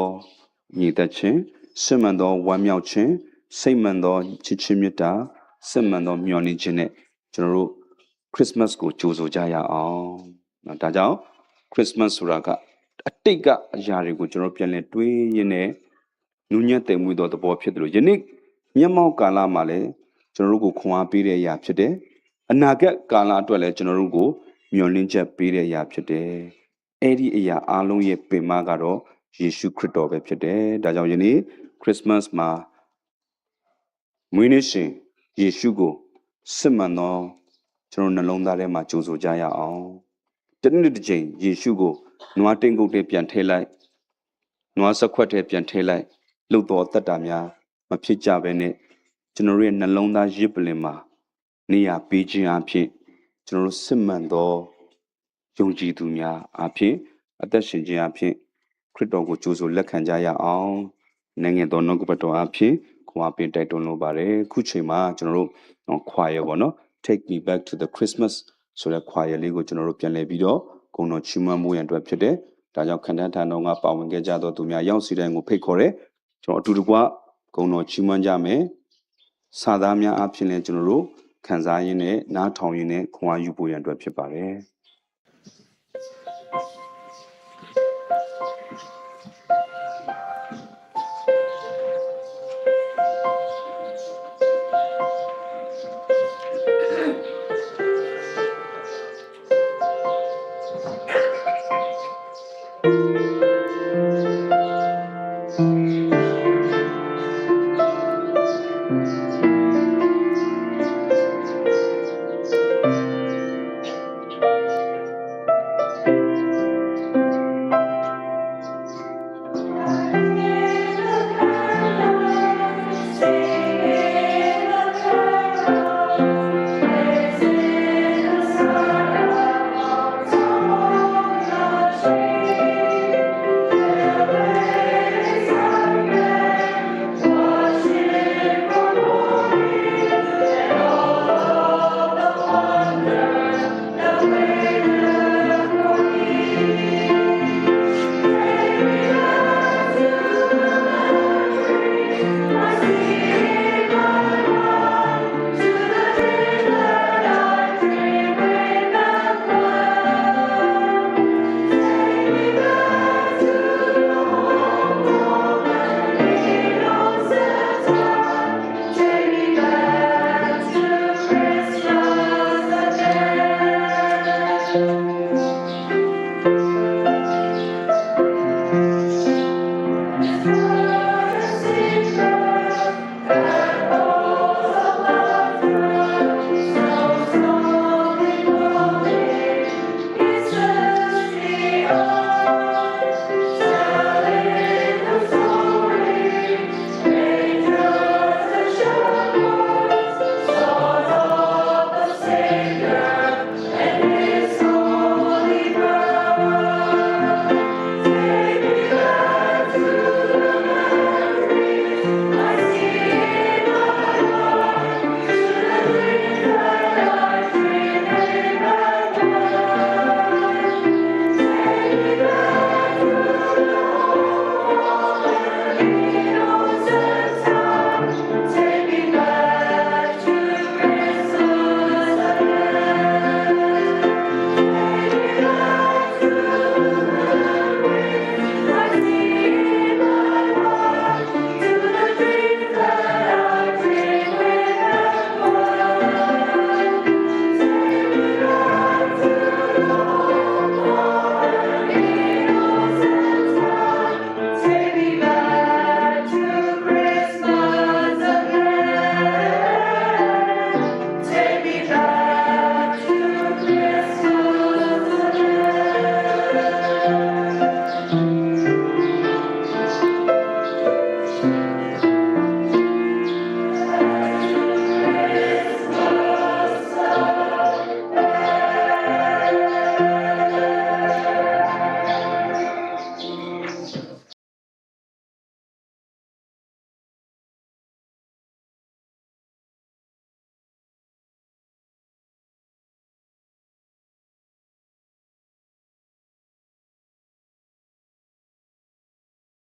ညီသက်ခြင်းစစ်မှန်သောဝမ်းမြောက်ခြင်းစိတ်မှန်သောချစ်ချင်းမေတ္တာစစ်မှန်သောမျှော်လင့်ခြင်းနဲ့ကျွန်တော်တို့ခရစ်စမတ်ကိုကြိုဆိုကြရအောင်နော်ဒါကြောင့်ခရစ်စမတ်ဆိုတာကအတိတ်ကအရာတွေကိုကျွန်တော်ပြန်လည်တွေးရင်းနဲ့နူးညံ့သိမ်မွေ့သောသဘောဖြစ်တယ်လို့ယနေ့မျက်မှောက်ကာလမှာလည်းကျွန်တော်တို့ကိုခွန်အားပေးတဲ့အရာဖြစ်တယ်အနာဂတ်ကာလအတွက်လည်းကျွန်တော်တို့ကိုမျှော်လင့်ချက်ပေးတဲ့အရာဖြစ်တယ်အဲ့ဒီအရာအားလုံးရဲ့ပင်မကတော့ယေရှုခရစ်တော်ပဲဖြစ်တယ်ဒါကြောင့်ယနေ့ခရစ်စမတ်မှာမွေးနေ့ရှင်ယေရှုကိုစစ်မှန်သောကျွန်တော်နှလုံးသားထဲမှာကြိုဆိုကြရအောင်တနေ့တစ်ချိန်ယေရှုကိုနွားတင်းကုတ်ထဲပြန်ထည့်လိုက်နွားဆက်ခွက်ထဲပြန်ထည့်လိုက်လှုပ်တော်တတ်တာများမဖြစ်ကြဘဲနဲ့ကျွန်တော်ရဲ့နှလုံးသားရစ်ပလင်မှာနေရာပေးခြင်းအဖြစ်ကျွန်တော်စစ်မှန်သောယုံကြည်သူများအဖြစ်အသက်ရှင်ခြင်းအဖြစ်ခရစ်တော်ကိုကြိုဆိုလက်ခံကြရအောင်နိုင်ငံတော်နှုတ်ကပတ်တော်အဖြစ်ခွန်အားပေးတိုက်တွန်းလိုပါတယ်ခုချိန်မှာကျွန်တော်တို့ခွာရပေါ့နော် Take me back to the Christmas ဆိုတဲ့ခွာရလေးကိုကျွန်တော်တို့ပြန်လည်ပြီးတော့ဂုဏ်တော်ချီးမွမ်းမှုရန်အတွက်ဖြစ်တယ်ဒါကြောင့်ခန္ဓာဌာနတော်ကပါဝင်ခဲ့ကြသောသူများရောက်စီတိုင်းကိုဖိတ်ခေါ်တယ်ကျွန်တော်အတူတကွဂုဏ်တော်ချီးမွမ်းကြမယ်စာသားများအဖြစ်လည်းကျွန်တော်တို့ခံစားရင်းနဲ့နားထောင်ရင်းနဲ့ခွန်အားယူဖို့ရန်အတွက်ဖြစ်ပါတယ်